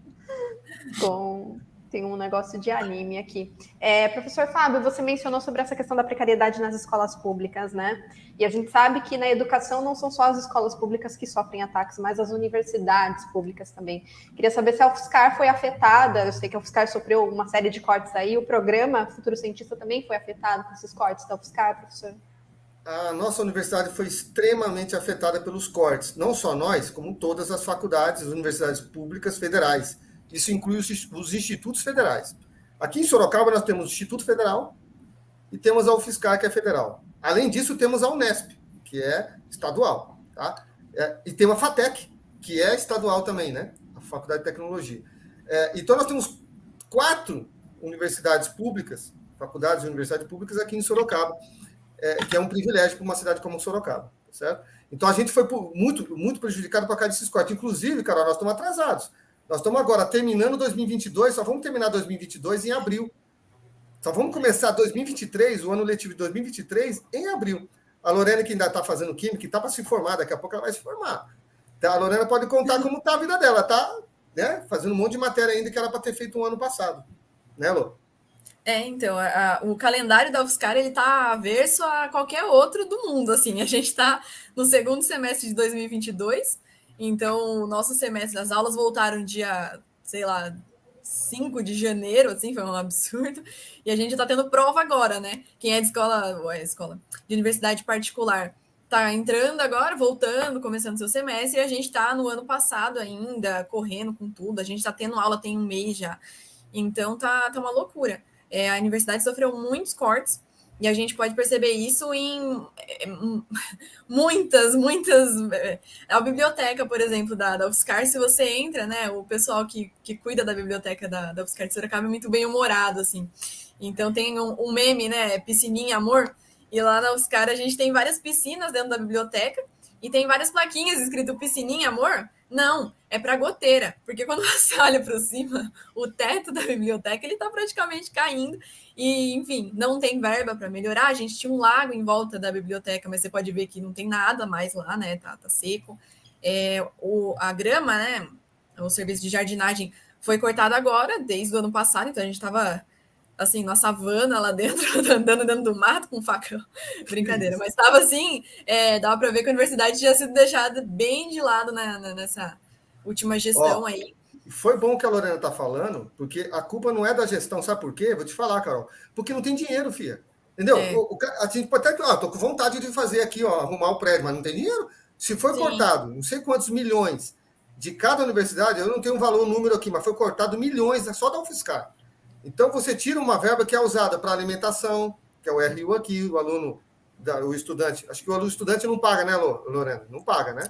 Tem um negócio de anime aqui. Professor Fábio, você mencionou sobre essa questão da precariedade nas escolas públicas, né? E a gente sabe que na educação não são só as escolas públicas que sofrem ataques, mas as universidades públicas também. Queria saber se a UFSCar foi afetada. Eu sei que a UFSCar sofreu uma série de cortes aí. O programa Futuro Cientista também foi afetado com esses cortes da UFSCar, professor? A nossa universidade foi extremamente afetada pelos cortes. Não só nós, como todas as faculdades, as universidades públicas federais. Isso inclui os institutos federais. Aqui em Sorocaba, nós temos o Instituto Federal e temos a UFSCar, que é federal. Além disso, temos a Unesp, que é estadual. Tá? E tem a FATEC, que é estadual também, né? A Faculdade de Tecnologia. Então, nós temos 4 universidades públicas, faculdades e universidades públicas aqui em Sorocaba, que é um privilégio para uma cidade como Sorocaba, certo? Então, a gente foi muito, muito prejudicado por causa desses cortes. Inclusive, Carol, nós estamos atrasados. Nós estamos agora terminando 2022, só vamos terminar 2022 em abril. Só vamos começar 2023, o ano letivo de 2023, em abril. A Lorena, que ainda está fazendo química, que está para se formar, daqui a pouco ela vai se formar. Tá? A Lorena pode contar como está a vida dela. Está, né, fazendo um monte de matéria ainda que era para ter feito um ano passado. Né, Lô? Então, o calendário da UFSCar, ele está averso a qualquer outro do mundo, assim. A gente está no segundo semestre de 2022, então o nosso semestre, as aulas voltaram dia, sei lá, 5 de janeiro, assim, foi um absurdo, e a gente está tendo prova agora, né? Quem é de escola de universidade particular está entrando agora, voltando, começando seu semestre, e a gente está no ano passado ainda, correndo com tudo, a gente está tendo aula tem um mês já, então tá uma loucura. A universidade sofreu muitos cortes, e a gente pode perceber isso em muitas. A biblioteca, por exemplo, da UFSCar, se você entra, né? O pessoal que cuida da biblioteca da UFSCar de Sorocaba é muito bem humorado, assim. Então tem um meme, né? Piscininha Amor. E lá na UFSCar a gente tem várias piscinas dentro da biblioteca e tem várias plaquinhas escrito Piscininha Amor. Não, é para goteira, porque quando você olha para cima, o teto da biblioteca ele está praticamente caindo e, enfim, não tem verba para melhorar. A gente tinha um lago em volta da biblioteca, mas você pode ver que não tem nada mais lá, né? Tá seco. A grama, né? O serviço de jardinagem foi cortado agora, desde o ano passado, então a gente estava assim, na savana lá dentro, andando dentro do mato com um facão. Brincadeira, mas estava assim, dava para ver que a universidade tinha sido deixada bem de lado nessa última gestão aí. Foi bom que a Lorena está falando, porque a culpa não é da gestão, sabe por quê? Vou te falar, Carol. Porque não tem dinheiro, filha. Entendeu? A gente pode até, tô com vontade de fazer aqui, arrumar o prédio, mas não tem dinheiro. Se foi cortado, não sei quantos milhões de cada universidade, eu não tenho um número aqui, mas foi cortado milhões só da UFSCar. Então, você tira uma verba que é usada para alimentação, que é o RU aqui, o aluno, o estudante. Acho que o aluno estudante não paga, né, Lorena? Não paga, né?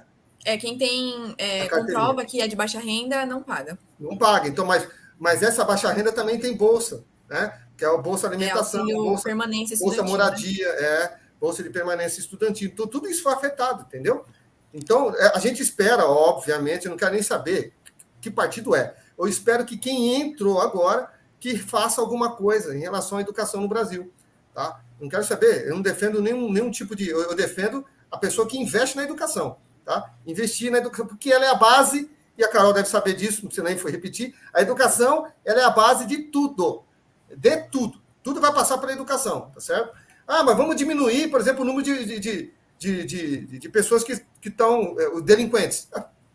Quem tem comprova que é de baixa renda, não paga. Não paga. Então, mas essa baixa renda também tem bolsa, né? Que é a Bolsa Alimentação, bolsa permanência estudantil, Bolsa Moradia, Bolsa de Permanência Estudantil. Então, tudo isso foi afetado, entendeu? Então, a gente espera, obviamente, eu não quero nem saber que partido é. Eu espero que quem entrou agora que faça alguma coisa em relação à educação no Brasil. Tá? Não quero saber, eu não defendo nenhum tipo de... Eu defendo a pessoa que investe na educação. Tá? Investir na educação, porque ela é a base, e a Carol deve saber disso, não precisa nem repetir, a educação ela é a base de tudo. De tudo. Tudo vai passar pela educação, tá certo? Mas vamos diminuir, por exemplo, o número de pessoas que estão... delinquentes.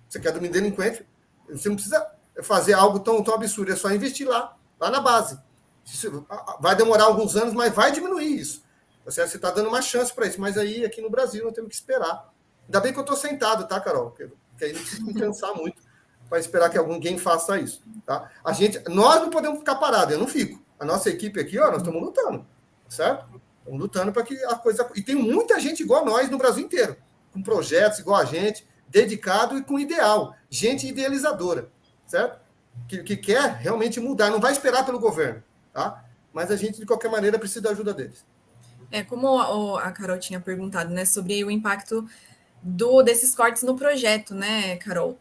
Você quer diminuir delinquente? Você não precisa fazer algo tão absurdo, é só investir lá na base. Vai demorar alguns anos, mas vai diminuir isso. Você está dando uma chance para isso, mas aí aqui no Brasil nós temos que esperar. Ainda bem que eu estou sentado, tá, Carol? Porque aí não precisa me cansar muito para esperar que alguém faça isso. Tá? Nós não podemos ficar parados, eu não fico. A nossa equipe aqui, nós estamos lutando, certo? Estamos lutando para que a coisa... E tem muita gente igual a nós no Brasil inteiro, com projetos igual a gente, dedicado e com ideal. Gente idealizadora, certo? Que quer realmente mudar, não vai esperar pelo governo, tá? Mas a gente, de qualquer maneira, precisa da ajuda deles. Como a Carol tinha perguntado, né, sobre o impacto desses cortes no projeto, né, Carol?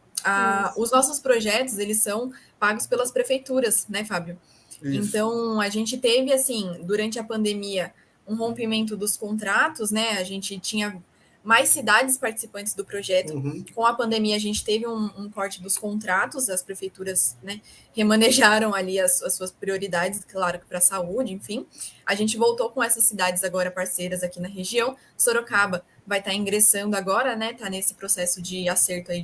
Os nossos projetos, eles são pagos pelas prefeituras, né, Fábio? Isso. Então, a gente teve, assim, durante a pandemia, um rompimento dos contratos, né? A gente tinha mais cidades participantes do projeto. Uhum. Com a pandemia, a gente teve um corte dos contratos, as prefeituras, né, remanejaram ali as suas prioridades, claro que para a saúde, enfim. A gente voltou com essas cidades agora parceiras aqui na região. Sorocaba vai estar ingressando agora, né, está nesse processo de acerto aí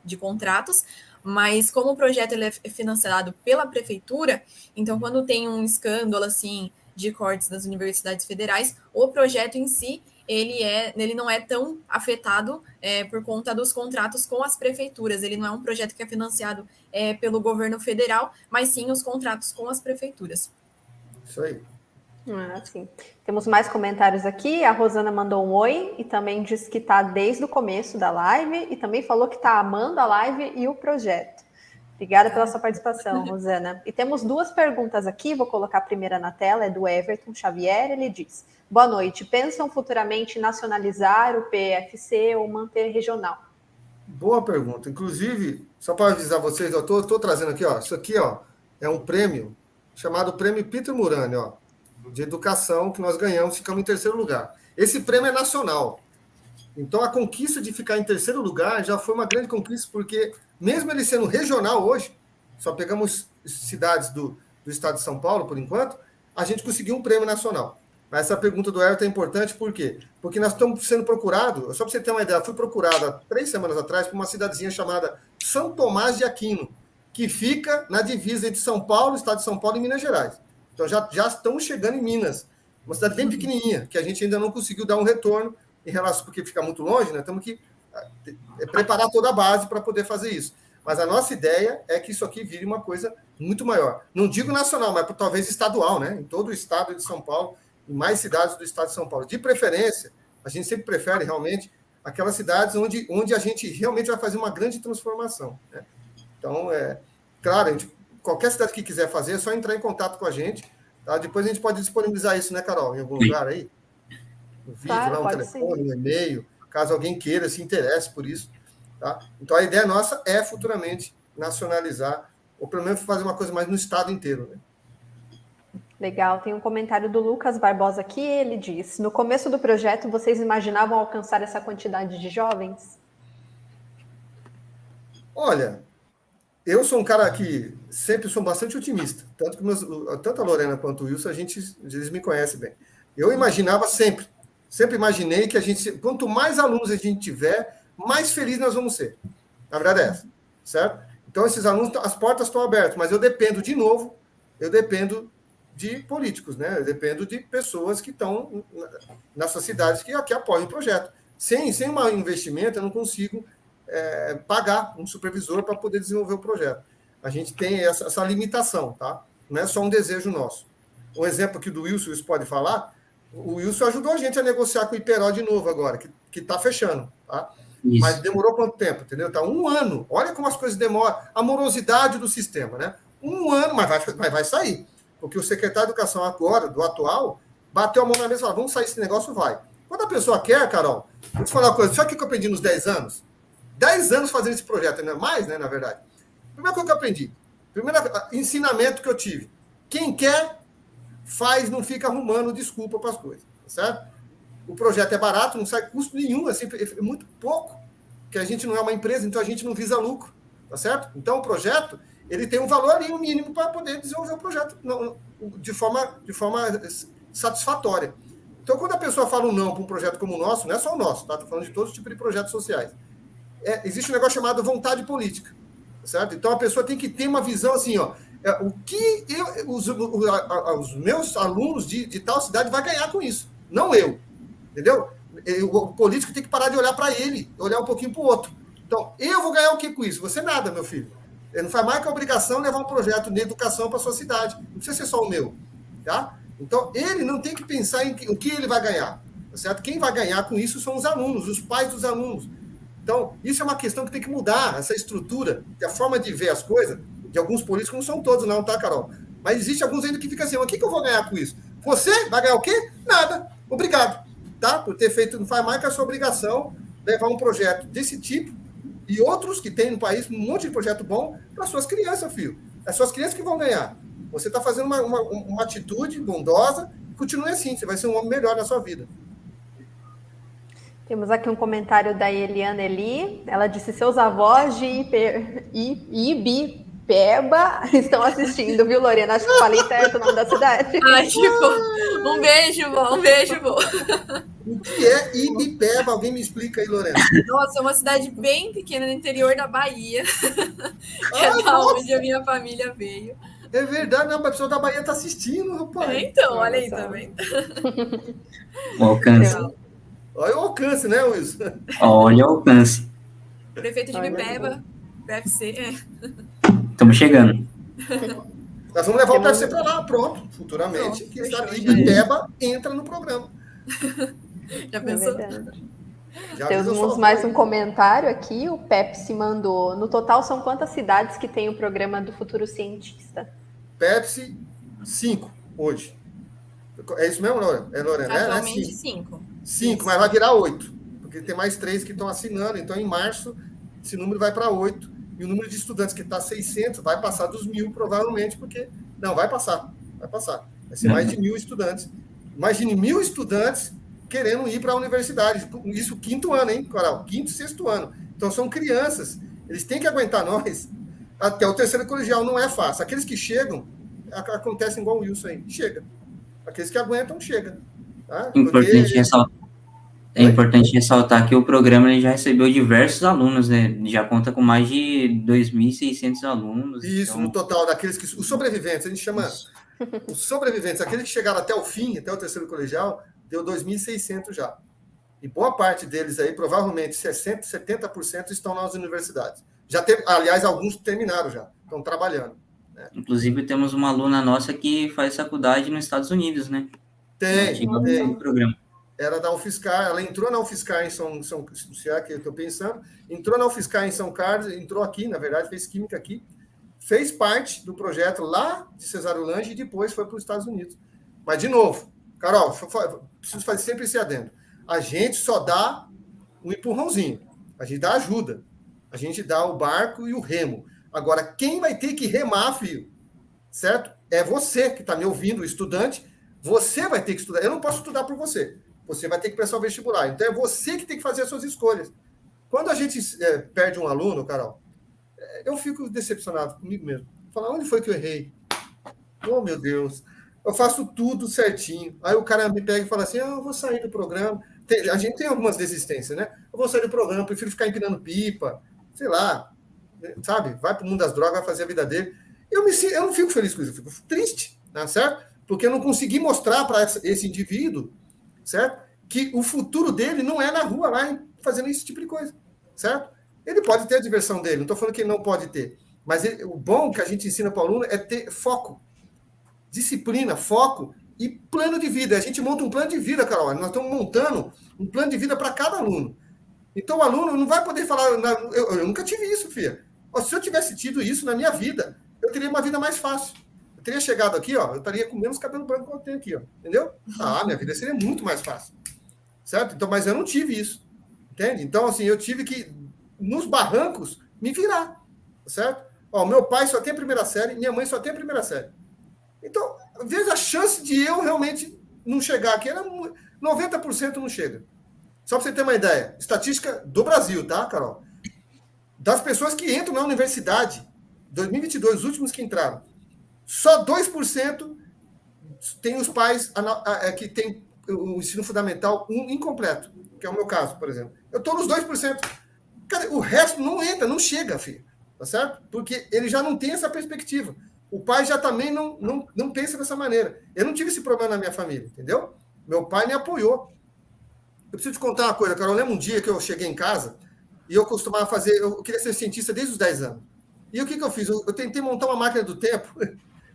de contratos, mas como o projeto ele é financiado pela prefeitura, então quando tem um escândalo assim de cortes das universidades federais, o projeto em si ele não é tão afetado por conta dos contratos com as prefeituras. Ele não é um projeto que é financiado pelo governo federal, mas sim os contratos com as prefeituras. Isso aí. Sim. Temos mais comentários aqui. A Rosana mandou um oi e também disse que está desde o começo da live e também falou que está amando a live e o projeto. Obrigada pela sua participação, Rosana. E temos 2 perguntas aqui, vou colocar a primeira na tela, é do Everton Xavier, ele diz: boa noite, pensam futuramente nacionalizar o PFC ou manter regional? Boa pergunta. Inclusive, só para avisar vocês, eu estou trazendo aqui, ó, isso aqui, ó, é um prêmio chamado Prêmio Peter Murani, ó, de educação, que nós ganhamos, ficamos em 3º lugar. Esse prêmio é nacional. Então, a conquista de ficar em 3º lugar já foi uma grande conquista, porque, mesmo ele sendo regional hoje, só pegamos cidades do estado de São Paulo, por enquanto, a gente conseguiu um prêmio nacional. Mas essa pergunta do Everton é importante, por quê? Porque nós estamos sendo procurados, só para você ter uma ideia, eu fui procurado há 3 semanas atrás por uma cidadezinha chamada São Tomás de Aquino, que fica na divisa entre São Paulo, estado de São Paulo e Minas Gerais. Então, já estamos chegando em Minas, uma cidade bem pequenininha, que a gente ainda não conseguiu dar um retorno em relação, porque fica muito longe, né? Temos que preparar toda a base para poder fazer isso. Mas a nossa ideia é que isso aqui vire uma coisa muito maior. Não digo nacional, mas talvez estadual, né? Em todo o estado de São Paulo, em mais cidades do estado de São Paulo. De preferência, a gente sempre prefere realmente aquelas cidades onde a gente realmente vai fazer uma grande transformação, né? Então, claro, qualquer cidade que quiser fazer, é só entrar em contato com a gente, tá? Depois a gente pode disponibilizar isso, né, Carol? Em algum lugar aí? Um vídeo, claro, lá, um telefone, um e-mail, caso alguém queira, se interesse por isso. Tá? Então, a ideia nossa é futuramente nacionalizar, ou pelo menos fazer uma coisa mais no estado inteiro. Né? Legal, tem um comentário do Lucas Barbosa aqui, ele diz: no começo do projeto, vocês imaginavam alcançar essa quantidade de jovens? Olha, eu sou um cara que sempre sou bastante otimista, tanto que tanto a Lorena quanto o Wilson, eles me conhecem bem. Eu imaginava sempre imaginei que quanto mais alunos a gente tiver, mais feliz nós vamos ser. Na verdade é essa, certo? Então, esses alunos, as portas estão abertas, mas eu dependo de políticos, né? Eu dependo de pessoas que estão nessas cidades que apoiam o projeto. Sem um investimento, eu não consigo pagar um supervisor para poder desenvolver o projeto. A gente tem essa limitação, tá? Não é só um desejo nosso. Um exemplo aqui do Wilson, isso pode falar. O Wilson ajudou a gente a negociar com o Iperó de novo agora, que está fechando, tá? Isso. Mas demorou quanto tempo, entendeu? Tá 1 ano. Olha como as coisas demoram. A morosidade do sistema, né? 1 ano, mas vai sair. Porque o secretário de Educação agora, do atual, bateu a mão na mesa e falou: vamos sair desse negócio, vai. Quando a pessoa quer, Carol, vou te falar uma coisa. Sabe o que eu aprendi nos 10 anos? 10 anos fazendo esse projeto, ainda mais, né, na verdade. Primeira coisa que eu aprendi. Primeiro ensinamento que eu tive. Quem quer, faz, não fica arrumando desculpa para as coisas, certo? O projeto é barato, não sai custo nenhum, assim, é muito pouco, que a gente não é uma empresa, então a gente não visa lucro, tá certo? Então o projeto, ele tem um valor ali, um mínimo, para poder desenvolver o projeto de forma satisfatória. Então, quando a pessoa fala um não para um projeto como o nosso, não é só o nosso, tá? Estou falando de todo tipo de projetos sociais. Existe um negócio chamado vontade política, certo? Então a pessoa tem que ter uma visão assim, ó, o que os meus alunos de tal cidade vai ganhar com isso, não eu, entendeu? O político tem que parar de olhar para ele, olhar um pouquinho para o outro. Então, eu vou ganhar o que com isso? Você nada, meu filho. Ele não faz mais que a obrigação levar um projeto de educação para a sua cidade. Não precisa ser só o meu, tá? Então, ele não tem que pensar em o que ele vai ganhar, tá certo? Quem vai ganhar com isso são os alunos, os pais dos alunos. Então, isso é uma questão que tem que mudar, essa estrutura, a forma de ver as coisas, de alguns políticos, não são todos não, tá, Carol? Mas existe alguns ainda que ficam assim, o que eu vou ganhar com isso? Você vai ganhar o quê? Nada. Obrigado, tá? Por ter feito, não faz mais que a sua obrigação levar um projeto desse tipo e outros que tem no país, um monte de projeto bom, para suas crianças, filho. É suas crianças que vão ganhar. Você está fazendo uma atitude bondosa, continue assim, você vai ser um homem melhor na sua vida. Temos aqui um comentário da Eliana Eli. Ela disse: seus avós de Ibipeba estão assistindo, viu, Lorena? Acho que falei certo o nome da cidade. Ai, tipo, um beijo, vô, um beijo, vô. O que é Ibipeba? Alguém me explica aí, Lorena. Nossa, é uma cidade bem pequena no interior da Bahia, que é da onde a minha família veio. É verdade, não, a pessoa da Bahia está assistindo, rapaz. Então, olha aí também. O alcance. Olha o alcance, né, Wilson? Olha o alcance. Prefeito de Ibipeba, PFC. Estamos chegando. Nós vamos levar o PFC para lá, pronto. Futuramente, quem sabe Ibipeba entra no programa. Já pensou? Temos mais um comentário aqui, o Pepsi mandou. No total, são quantas cidades que tem o programa do Futuro Cientista? Pepsi, 5 hoje. É isso mesmo, Lorena? Atualmente, 5. 5, mas vai virar 8, porque tem mais 3 que estão assinando. Então, em março, esse número vai para 8. E o número de estudantes que está 600 vai passar dos 1.000, provavelmente, porque... Não, vai passar. Vai ser mais de 1.000 estudantes. Imagine 1.000 estudantes querendo ir para a universidade. Isso 5º ano, hein, Coral? 5º, 6º ano. Então, são crianças. Eles têm que aguentar nós. Até o 3º colegial não é fácil. Aqueles que chegam, acontecem igual o Wilson aí. Chega. Aqueles que aguentam, chega. Tá? É importante ressaltar que o programa ele já recebeu diversos alunos, né? Já conta com mais de 2.600 alunos. Isso, então... no total, daqueles que... Os sobreviventes, a gente chama... Os sobreviventes, aqueles que chegaram até o fim, até o 3º colegial, deu 2.600 já. E boa parte deles aí, provavelmente 60%, 70% estão nas universidades. Aliás, alguns terminaram já, estão trabalhando. Né? Inclusive, temos uma aluna nossa que faz faculdade nos Estados Unidos, né? Tem. Programa. Era da UFSCar, ela entrou na UFSCar em São se é que eu estou pensando, entrou na UFSCar em São Carlos, entrou aqui, na verdade, fez química aqui, fez parte do projeto lá de Cesário Lange e depois foi para os Estados Unidos. Mas, de novo, Carol, preciso fazer sempre esse adendo. A gente só dá um empurrãozinho, a gente dá ajuda, a gente dá o barco e o remo. Agora, quem vai ter que remar, filho, certo? É você que está me ouvindo, o estudante, você vai ter que estudar. Eu não posso estudar por você. Você vai ter que prestar o vestibular. Então, é você que tem que fazer as suas escolhas. Quando a gente perde um aluno, Carol, eu fico decepcionado comigo mesmo. Falar, onde foi que eu errei? Oh, meu Deus. Eu faço tudo certinho. Aí o cara me pega e fala assim, eu vou sair do programa. A gente tem algumas desistências, né? Eu vou sair do programa, prefiro ficar empinando pipa, sei lá, sabe? Vai para o mundo das drogas, vai fazer a vida dele. Eu não fico feliz com isso, eu fico triste, tá certo? Porque eu não consegui mostrar para esse indivíduo, certo? Que o futuro dele não é na rua lá, fazendo esse tipo de coisa, certo? Ele pode ter a diversão dele, não estou falando que ele não pode ter, mas o bom que a gente ensina para o aluno é ter foco, disciplina, foco e plano de vida. A gente monta um plano de vida, Carol, nós estamos montando um plano de vida para cada aluno. Então o aluno não vai poder falar, eu nunca tive isso, filha. Se eu tivesse tido isso na minha vida, eu teria uma vida mais fácil. Eu teria chegado aqui, ó, eu estaria com menos cabelo branco que eu tenho aqui, ó, entendeu? Minha vida seria muito mais fácil, certo? Então, mas eu não tive isso, entende? Então, assim, eu tive que, nos barrancos, me virar, certo? Ó, meu pai só tem a primeira série, minha mãe só tem a primeira série. Então, às vezes a chance de eu realmente não chegar aqui era 90% não chega. Só para você ter uma ideia, estatística do Brasil, tá, Carol? Das pessoas que entram na universidade, 2022, os últimos que entraram, só 2% tem os pais que têm o ensino fundamental incompleto, que é o meu caso, por exemplo. Eu estou nos 2%. Cara, o resto não entra, não chega, filho. Tá certo? Porque ele já não tem essa perspectiva. O pai já também não pensa dessa maneira. Eu não tive esse problema na minha família, entendeu? Meu pai me apoiou. Eu preciso te contar uma coisa, Carol. Eu lembro um dia que eu cheguei em casa e eu costumava fazer... Eu queria ser cientista desde os 10 anos. E o que eu fiz? Eu tentei montar uma máquina do tempo.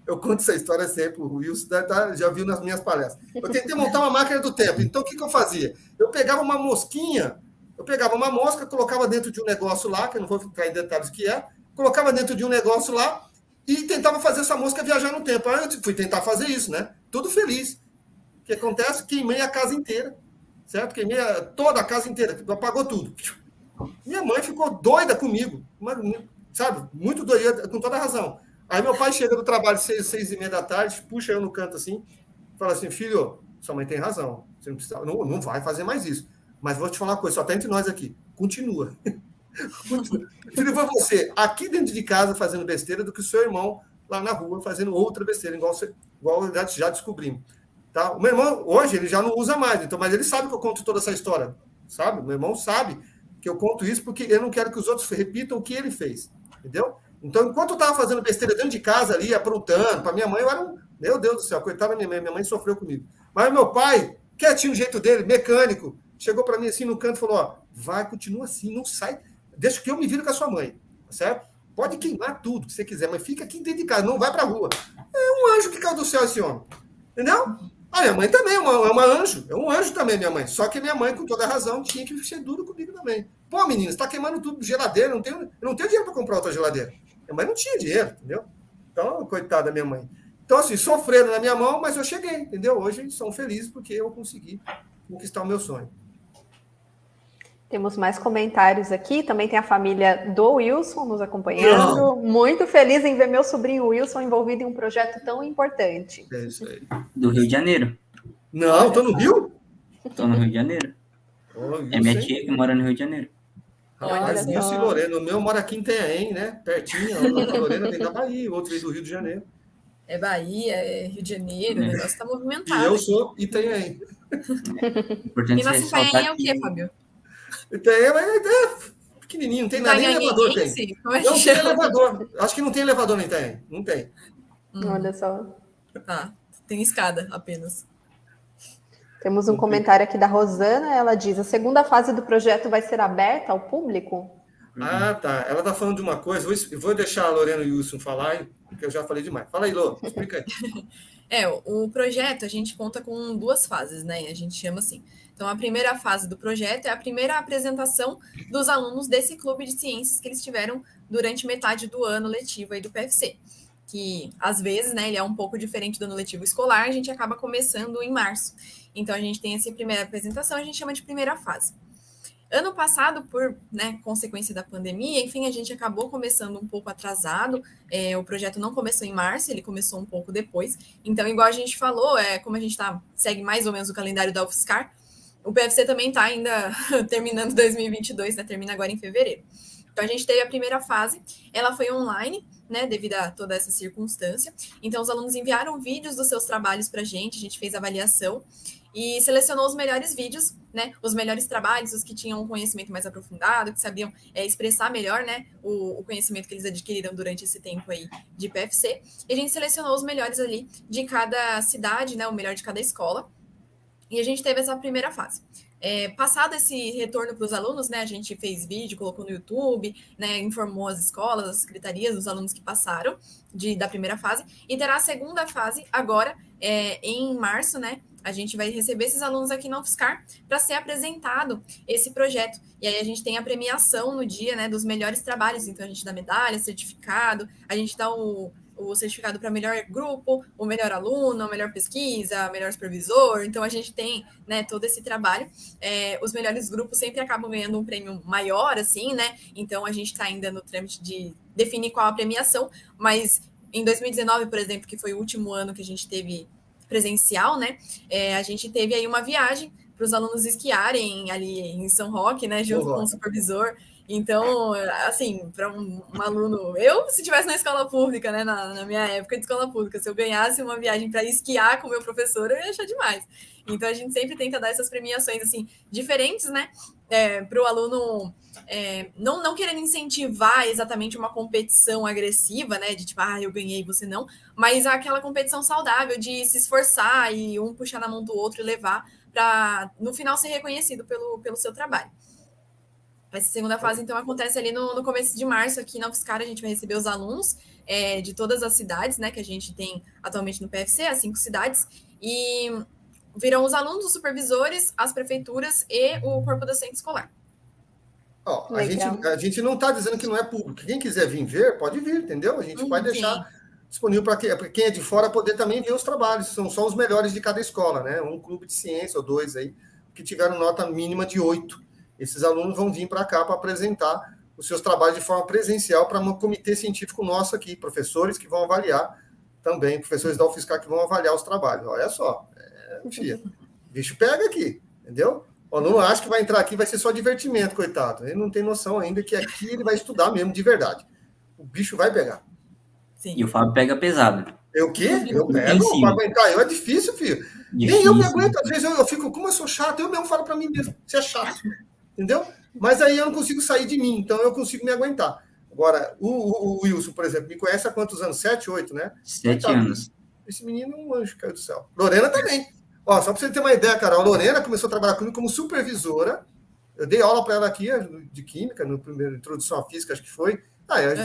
Eu conto essa história sempre. O Wilson já viu nas minhas palestras. Eu tentei montar uma máquina do tempo. Então, o que eu fazia? Eu pegava uma mosquinha, eu pegava uma mosca, colocava dentro de um negócio lá, que eu não vou ficar em detalhes o que é, colocava dentro de um negócio lá e tentava fazer essa mosca viajar no tempo. Aí eu fui tentar fazer isso, né? Tudo feliz. O que acontece? Queimei a casa inteira, certo? Queimei toda a casa inteira, apagou tudo. Minha mãe ficou doida comigo, sabe? Muito doida, com toda a razão. Aí meu pai chega do trabalho 6h30 da tarde, puxa eu no canto assim, fala assim, filho, sua mãe tem razão, você não precisa, não vai fazer mais isso. Mas vou te falar uma coisa, só está entre nós aqui. Continua. Prefiro ver você aqui dentro de casa fazendo besteira do que o seu irmão lá na rua fazendo outra besteira, igual já descobrimos. Tá? O meu irmão, hoje, ele já não usa mais, então, mas ele sabe que eu conto toda essa história. Sabe? O meu irmão sabe que eu conto isso porque eu não quero que os outros repitam o que ele fez. Entendeu? Então, enquanto eu estava fazendo besteira dentro de casa ali, aprontando, para minha mãe, eu era um... Meu Deus do céu, coitada da minha mãe sofreu comigo. Mas meu pai, quietinho o jeito dele, mecânico, chegou para mim assim no canto e falou, ó, vai, continua assim, não sai, deixa que eu me viro com a sua mãe, tá certo? Pode queimar tudo que você quiser, mas fica aqui dentro de casa, não vai para a rua. É um anjo que caiu do céu esse homem, entendeu? A minha mãe também é uma anjo, é um anjo também, minha mãe. Só que minha mãe, com toda razão, tinha que ser duro comigo também. Pô, menina, você tá queimando tudo, geladeira, eu não tenho dinheiro para comprar outra geladeira. Minha mãe não tinha dinheiro, entendeu? Então, coitada da minha mãe. Então, assim, sofreram na minha mão, mas eu cheguei, entendeu? Hoje são felizes porque eu consegui conquistar o meu sonho. Temos mais comentários aqui. Também tem a família do Wilson nos acompanhando. Muito feliz em ver meu sobrinho Wilson envolvido em um projeto tão importante. É isso aí. Do Rio de Janeiro. Não, tô no Rio? Estou no Rio de Janeiro. É minha tia que mora no Rio de Janeiro. Rapaz, Wilson e Lorena. O meu mora aqui em Itanhaém, né? Pertinho. A Lorena vem da Bahia, o outro vem do Rio de Janeiro. É Bahia, é Rio de Janeiro, o negócio está movimentado. E eu sou Itanhaém. Importante E nasce em Itanhaém é o quê, Fábio? Itanhaém é pequenininho, não tem nada, nem elevador tem. Como é que Não tem chama? elevador. Acho que não tem elevador no Itanhaém. Não tem. Olha só. Tá, tem escada apenas. Temos um comentário aqui da Rosana. Ela diz: a segunda fase do projeto vai ser aberta ao público? Ah, tá. Ela tá falando de uma coisa. Vou deixar a Lorena e o Wilson falar, porque eu já falei demais. Fala aí, Lô. Explica aí. O projeto, a gente conta com 2 fases, né? A gente chama assim. Então, a primeira fase do projeto é a primeira apresentação dos alunos desse clube de ciências que eles tiveram durante metade do ano letivo aí do PFC. Que, às vezes, né, ele é um pouco diferente do ano letivo escolar, a gente acaba começando em março. Então, a gente tem essa primeira apresentação, a gente chama de primeira fase. Ano passado, por consequência da pandemia, enfim, a gente acabou começando um pouco atrasado. O projeto não começou em março, ele começou um pouco depois. Então, igual a gente falou, como a gente segue mais ou menos o calendário da UFSCar, o PFC também está ainda terminando 2022, né? Termina agora em fevereiro. Então, a gente teve a primeira fase, ela foi online, né, devido a toda essa circunstância. Então, os alunos enviaram vídeos dos seus trabalhos para a gente fez avaliação e selecionou os melhores vídeos, né, os melhores trabalhos, os que tinham um conhecimento mais aprofundado, que sabiam expressar melhor, né, o conhecimento que eles adquiriram durante esse tempo aí de PFC. E a gente selecionou os melhores ali de cada cidade, né, o melhor de cada escola. E a gente teve essa primeira fase. Passado esse retorno para os alunos, né, a gente fez vídeo, colocou no YouTube, né, informou as escolas, as secretarias, os alunos que passaram da primeira fase, e terá a segunda fase agora, em março, né, a gente vai receber esses alunos aqui na UFSCar para ser apresentado esse projeto. E aí a gente tem a premiação no dia, né, dos melhores trabalhos, então a gente dá medalha, certificado, a gente dá o certificado para melhor grupo, o melhor aluno, a melhor pesquisa, o melhor supervisor. Então, a gente tem, né, todo esse trabalho. Os melhores grupos sempre acabam ganhando um prêmio maior, assim, né? Então, a gente está ainda no trâmite de definir qual a premiação. Mas, em 2019, por exemplo, que foi o último ano que a gente teve presencial, né? A gente teve aí uma viagem para os alunos esquiarem ali em São Roque, né? Junto com o supervisor. Então, assim, para um aluno... se estivesse na escola pública, né, na minha época de escola pública, se eu ganhasse uma viagem para esquiar com o meu professor, eu ia achar demais. Então, a gente sempre tenta dar essas premiações, assim, diferentes, né, para o aluno não querendo incentivar exatamente uma competição agressiva, né, de tipo, eu ganhei, você não, mas aquela competição saudável de se esforçar e um puxar na mão do outro e levar para, no final, ser reconhecido pelo seu trabalho. Essa segunda fase, então, acontece ali no começo de março, aqui na UFSCar. A gente vai receber os alunos de todas as cidades, né, que a gente tem atualmente no PFC, as 5 cidades, e virão os alunos, os supervisores, as prefeituras e o corpo docente escolar. A gente não está dizendo que não é público. Quem quiser vir ver, pode vir, entendeu? A gente vai deixar disponível para quem é de fora poder também ver os trabalhos. São só os melhores de cada escola, né? Um clube de ciência ou 2 aí, que tiveram nota mínima de 8. Esses alunos vão vir para cá para apresentar os seus trabalhos de forma presencial para um comitê científico nosso aqui, professores que vão avaliar também, professores da UFSCar que vão avaliar os trabalhos. Olha só, o bicho pega aqui, entendeu? O aluno acha que vai entrar aqui vai ser só divertimento, coitado. Ele não tem noção ainda que aqui ele vai estudar mesmo de verdade. O bicho vai pegar. Sim. E o Fábio pega pesado. Eu o quê? Eu pego para aguentar. Eu é difícil, filho. Nem eu me aguento. Às vezes eu fico, como eu sou chato, eu mesmo falo para mim mesmo, você é chato. Entendeu? Mas aí eu não consigo sair de mim, então eu consigo me aguentar. Agora, o Wilson, por exemplo, me conhece há quantos anos? 7, 8, né? 7 anos. Esse menino é um anjo, caiu do céu. Lorena também. Ó, só para você ter uma ideia, cara, a Lorena começou a trabalhar comigo como supervisora. Eu dei aula para ela aqui de química, no primeiro introdução à física, acho que foi.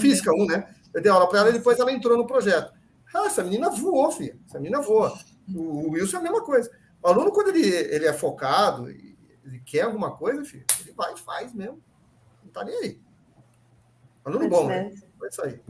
Física 1, né? Eu dei aula para ela e depois ela entrou no projeto. Essa menina voou, filha. Essa menina voa. O Wilson é a mesma coisa. O aluno, quando ele é focado, ele quer alguma coisa, filho, ele vai e faz mesmo. Não tá nem aí. Aluno bom, né? Vai sair.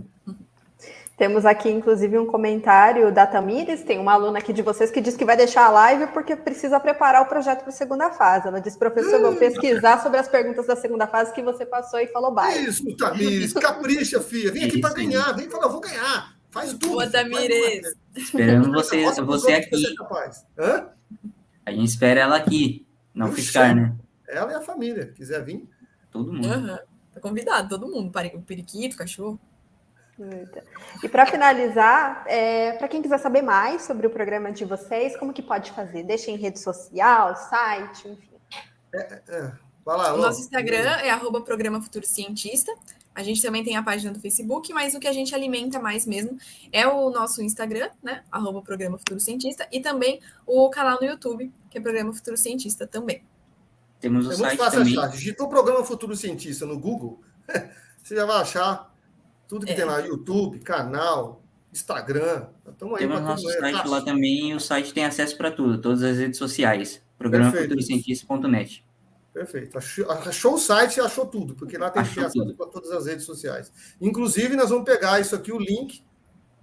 Temos aqui, inclusive, um comentário da Tamires, tem uma aluna aqui de vocês que diz que vai deixar a live porque precisa preparar o projeto para a segunda fase. Ela diz, professor, vou pesquisar sobre as perguntas da segunda fase que você passou e falou bye. Isso, Tamires, capricha, filha. Vem aqui para ganhar, vem falar, eu vou ganhar. Faz tudo. Boa, Tamires. Esperando você aqui. Hã? A gente espera ela aqui, na UFSCar, né? Ela e a família, quiser vir. Todo mundo. Tá convidado, todo mundo. O periquito, o cachorro. E para finalizar, para quem quiser saber mais sobre o programa de vocês, como que pode fazer? Deixa em rede social, site, enfim. Vai lá, o nosso Instagram é @programa Futuro Cientista. A gente também tem a página do Facebook, mas o que a gente alimenta mais mesmo é o nosso Instagram, né? @programa Futuro Cientista, e também o canal no YouTube, que é Programa Futuro Cientista também. Temos o site fácil também. Achar. Digitou o Programa Futuro Cientista no Google, você já vai achar tudo que tem lá, YouTube, canal, Instagram. Temos o nosso site lá também, e o site tem acesso para tudo, todas as redes sociais. programafuturocientista.net. Perfeito. Achou o site e achou tudo, porque lá tem acesso para todas as redes sociais. Inclusive, nós vamos pegar isso aqui, o link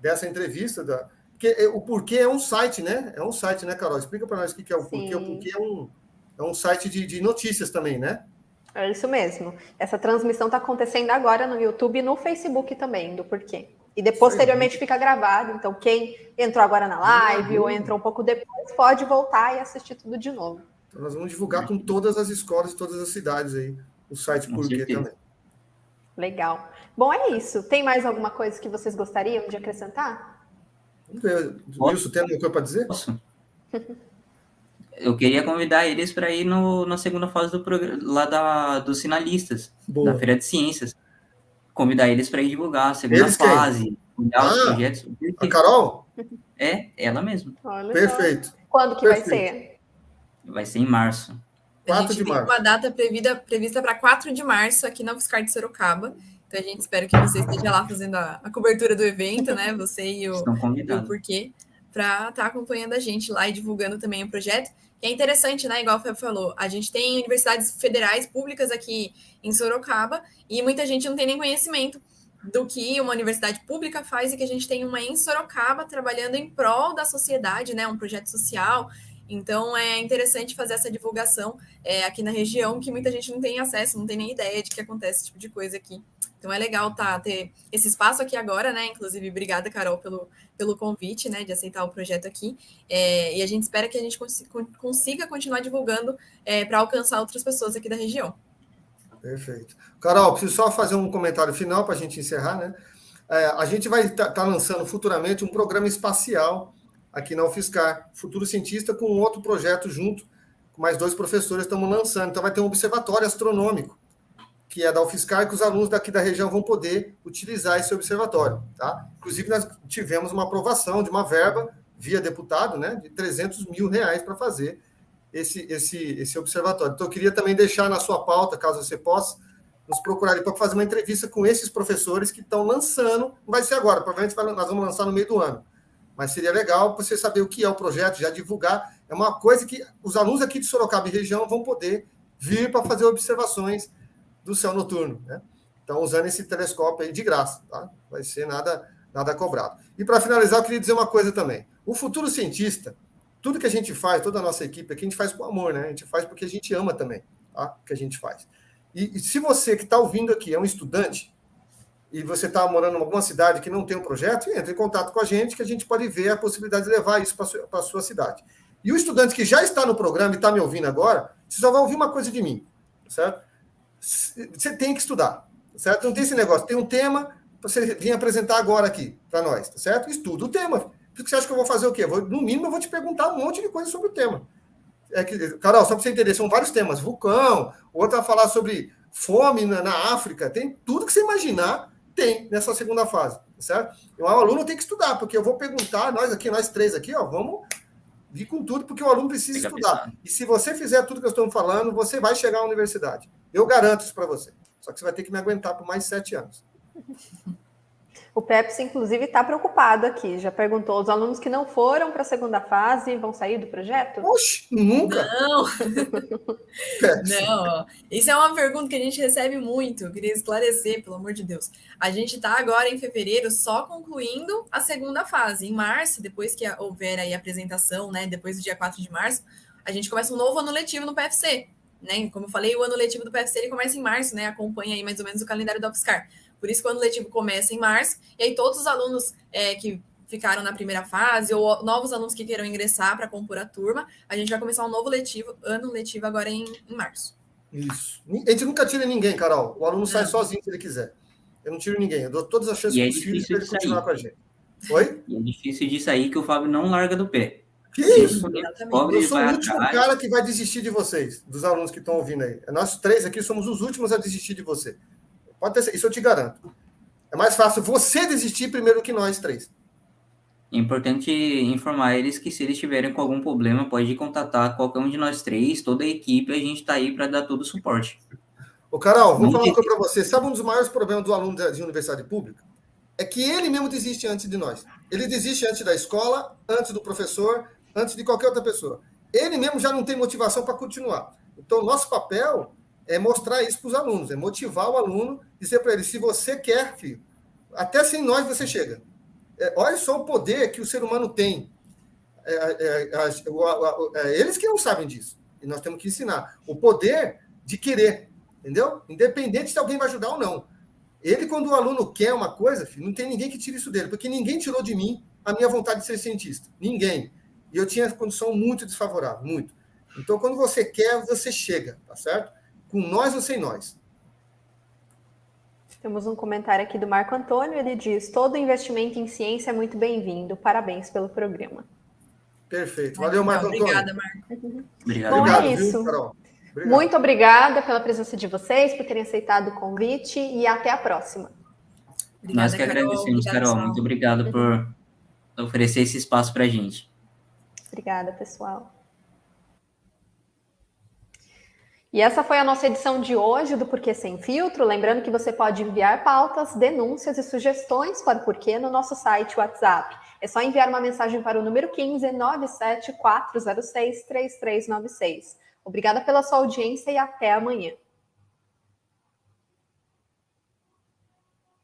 dessa entrevista, o porquê é um site, né? É um site, né, Carol? Explica para nós o que é o porquê. O porquê é um site de notícias também, né? É isso mesmo. Essa transmissão está acontecendo agora no YouTube e no Facebook também, do porquê. E posteriormente fica gravado, então quem entrou agora na live ou entrou um pouco depois pode voltar e assistir tudo de novo. Então nós vamos divulgar com todas as escolas, todas as cidades aí, o site Porquê também. Legal. Bom, é isso. Tem mais alguma coisa que vocês gostariam de acrescentar? Wilson, tem alguma coisa para dizer? Posso? Eu queria convidar eles para ir na segunda fase do programa, lá dos finalistas, da Feira de Ciências. Convidar eles para ir divulgar a segunda fase, olhar os projetos. A Carol? É, ela mesma. Olha perfeito. Só. Quando que vai ser? Vai ser em março. 4 de março. Tem uma data prevista para 4 de março aqui na UFSCar de Sorocaba. Então a gente espera que você esteja lá fazendo a cobertura do evento, né? Você e o Porquê, para estar acompanhando a gente lá e divulgando também o projeto. E é interessante, né? Igual o Fábio falou, a gente tem universidades federais públicas aqui em Sorocaba e muita gente não tem nem conhecimento do que uma universidade pública faz e que a gente tem uma em Sorocaba trabalhando em prol da sociedade, né? Um projeto social. Então, é interessante fazer essa divulgação aqui na região, que muita gente não tem acesso, não tem nem ideia de que acontece esse tipo de coisa aqui. Então, é legal ter esse espaço aqui agora, né? Inclusive, obrigada, Carol, pelo convite, né? De aceitar o projeto aqui. E a gente espera que a gente consiga continuar divulgando para alcançar outras pessoas aqui da região. Perfeito. Carol, preciso só fazer um comentário final para a gente encerrar, né? A gente vai estar lançando futuramente um programa espacial aqui na UFSCar, Futuro Cientista, com um outro projeto junto, com mais 2 professores estamos lançando. Então vai ter um observatório astronômico, que é da UFSCar, que os alunos daqui da região vão poder utilizar esse observatório. Tá? Inclusive, nós tivemos uma aprovação de uma verba, via deputado, né, de R$300 mil para fazer esse observatório. Então, eu queria também deixar na sua pauta, caso você possa, nos procurar para fazer uma entrevista com esses professores que estão lançando, não vai ser agora, provavelmente nós vamos lançar no meio do ano, mas seria legal você saber o que é o projeto, já divulgar. É uma coisa que os alunos aqui de Sorocaba e região vão poder vir para fazer observações do céu noturno, né? Então, usando esse telescópio aí de graça, tá? Vai ser nada cobrado. E para finalizar, eu queria dizer uma coisa também. O Futuro Cientista, tudo que a gente faz, toda a nossa equipe aqui, a gente faz com amor, né? A gente faz porque a gente ama também, tá? O que a gente faz. E se você que está ouvindo aqui é um estudante e você está morando em alguma cidade que não tem um projeto, entre em contato com a gente, que a gente pode ver a possibilidade de levar isso para a sua cidade. E o estudante que já está no programa e está me ouvindo agora, você só vai ouvir uma coisa de mim, certo? Você tem que estudar, certo? Não tem esse negócio. Tem um tema para você vir apresentar agora aqui para nós, tá certo? Estuda o tema. Por que você acha que eu vou fazer o quê? No mínimo, eu vou te perguntar um monte de coisa sobre o tema. Carol, só para você entender, são vários temas. Vulcão, outro vai falar sobre fome na África. Tem tudo que você imaginar, tem nessa segunda fase, certo? E o aluno tem que estudar, porque eu vou perguntar, nós 3 aqui, ó, vamos vir com tudo, porque o aluno precisa estudar. E se você fizer tudo que eu estou falando, você vai chegar à universidade. Eu garanto isso para você. Só que você vai ter que me aguentar por mais 7 anos. O Pepsi, inclusive, está preocupado aqui. Já perguntou, os alunos que não foram para a segunda fase vão sair do projeto? Oxe, nunca! Não! Não, ó. Isso é uma pergunta que a gente recebe muito. Eu queria esclarecer, pelo amor de Deus. A gente está agora em fevereiro só concluindo a segunda fase. Em março, depois que houver aí a apresentação, né? Depois do dia 4 de março, a gente começa um novo ano letivo no PFC. Né? Como eu falei, o ano letivo do PFC ele começa em março, né? Acompanha aí mais ou menos o calendário da UFSCar. Por isso que o ano letivo começa em março, e aí todos os alunos que ficaram na primeira fase, ou novos alunos que queiram ingressar para compor a turma, a gente vai começar um novo ano letivo agora em março. Isso. A gente nunca tira ninguém, Carol. O aluno sai sozinho se ele quiser. Eu não tiro ninguém. Eu dou todas as chances possíveis para ele continuar com a gente. Oi? E é difícil disso aí que o Fábio não larga do pé. Que isso? Eu sou o último cara que vai desistir de vocês, dos alunos que estão ouvindo aí. Nós 3 aqui somos os últimos a desistir de você. Pode ter, isso eu te garanto. É mais fácil você desistir primeiro que nós 3. É importante informar eles que se eles tiverem com algum problema, pode contatar qualquer um de nós 3, toda a equipe, a gente está aí para dar todo o suporte. Ô, Carol, vou falar uma coisa para você. Sabe um dos maiores problemas do aluno de universidade pública? É que ele mesmo desiste antes de nós. Ele desiste antes da escola, antes do professor, antes de qualquer outra pessoa. Ele mesmo já não tem motivação para continuar. Então, nosso papel é mostrar isso para os alunos, é motivar o aluno, dizer para ele, se você quer, filho, até sem nós você chega. Olha só o poder que o ser humano tem. Eles que não sabem disso. E nós temos que ensinar. O poder de querer, entendeu? Independente se alguém vai ajudar ou não. Ele, quando o aluno quer uma coisa, filho, não tem ninguém que tire isso dele, porque ninguém tirou de mim a minha vontade de ser cientista. Ninguém. E eu tinha condição muito desfavorável, muito. Então, quando você quer, você chega, tá certo? Com nós ou sem nós. Temos um comentário aqui do Marco Antônio, ele diz, todo investimento em ciência é muito bem-vindo, parabéns pelo programa. Perfeito, valeu, Marco Antônio. Obrigada, Marco. Obrigado. Bom, Obrigado, é isso. Viu, Carol? Obrigado. Muito obrigada pela presença de vocês, por terem aceitado o convite e até a próxima. Obrigada, Nós que agradecemos, Carol. Muito obrigado por oferecer esse espaço para a gente. Obrigada, pessoal. E essa foi a nossa edição de hoje do Porquê Sem Filtro. Lembrando que você pode enviar pautas, denúncias e sugestões para o Porquê no nosso site WhatsApp. É só enviar uma mensagem para o número 15 97406 3396. Obrigada pela sua audiência e até amanhã.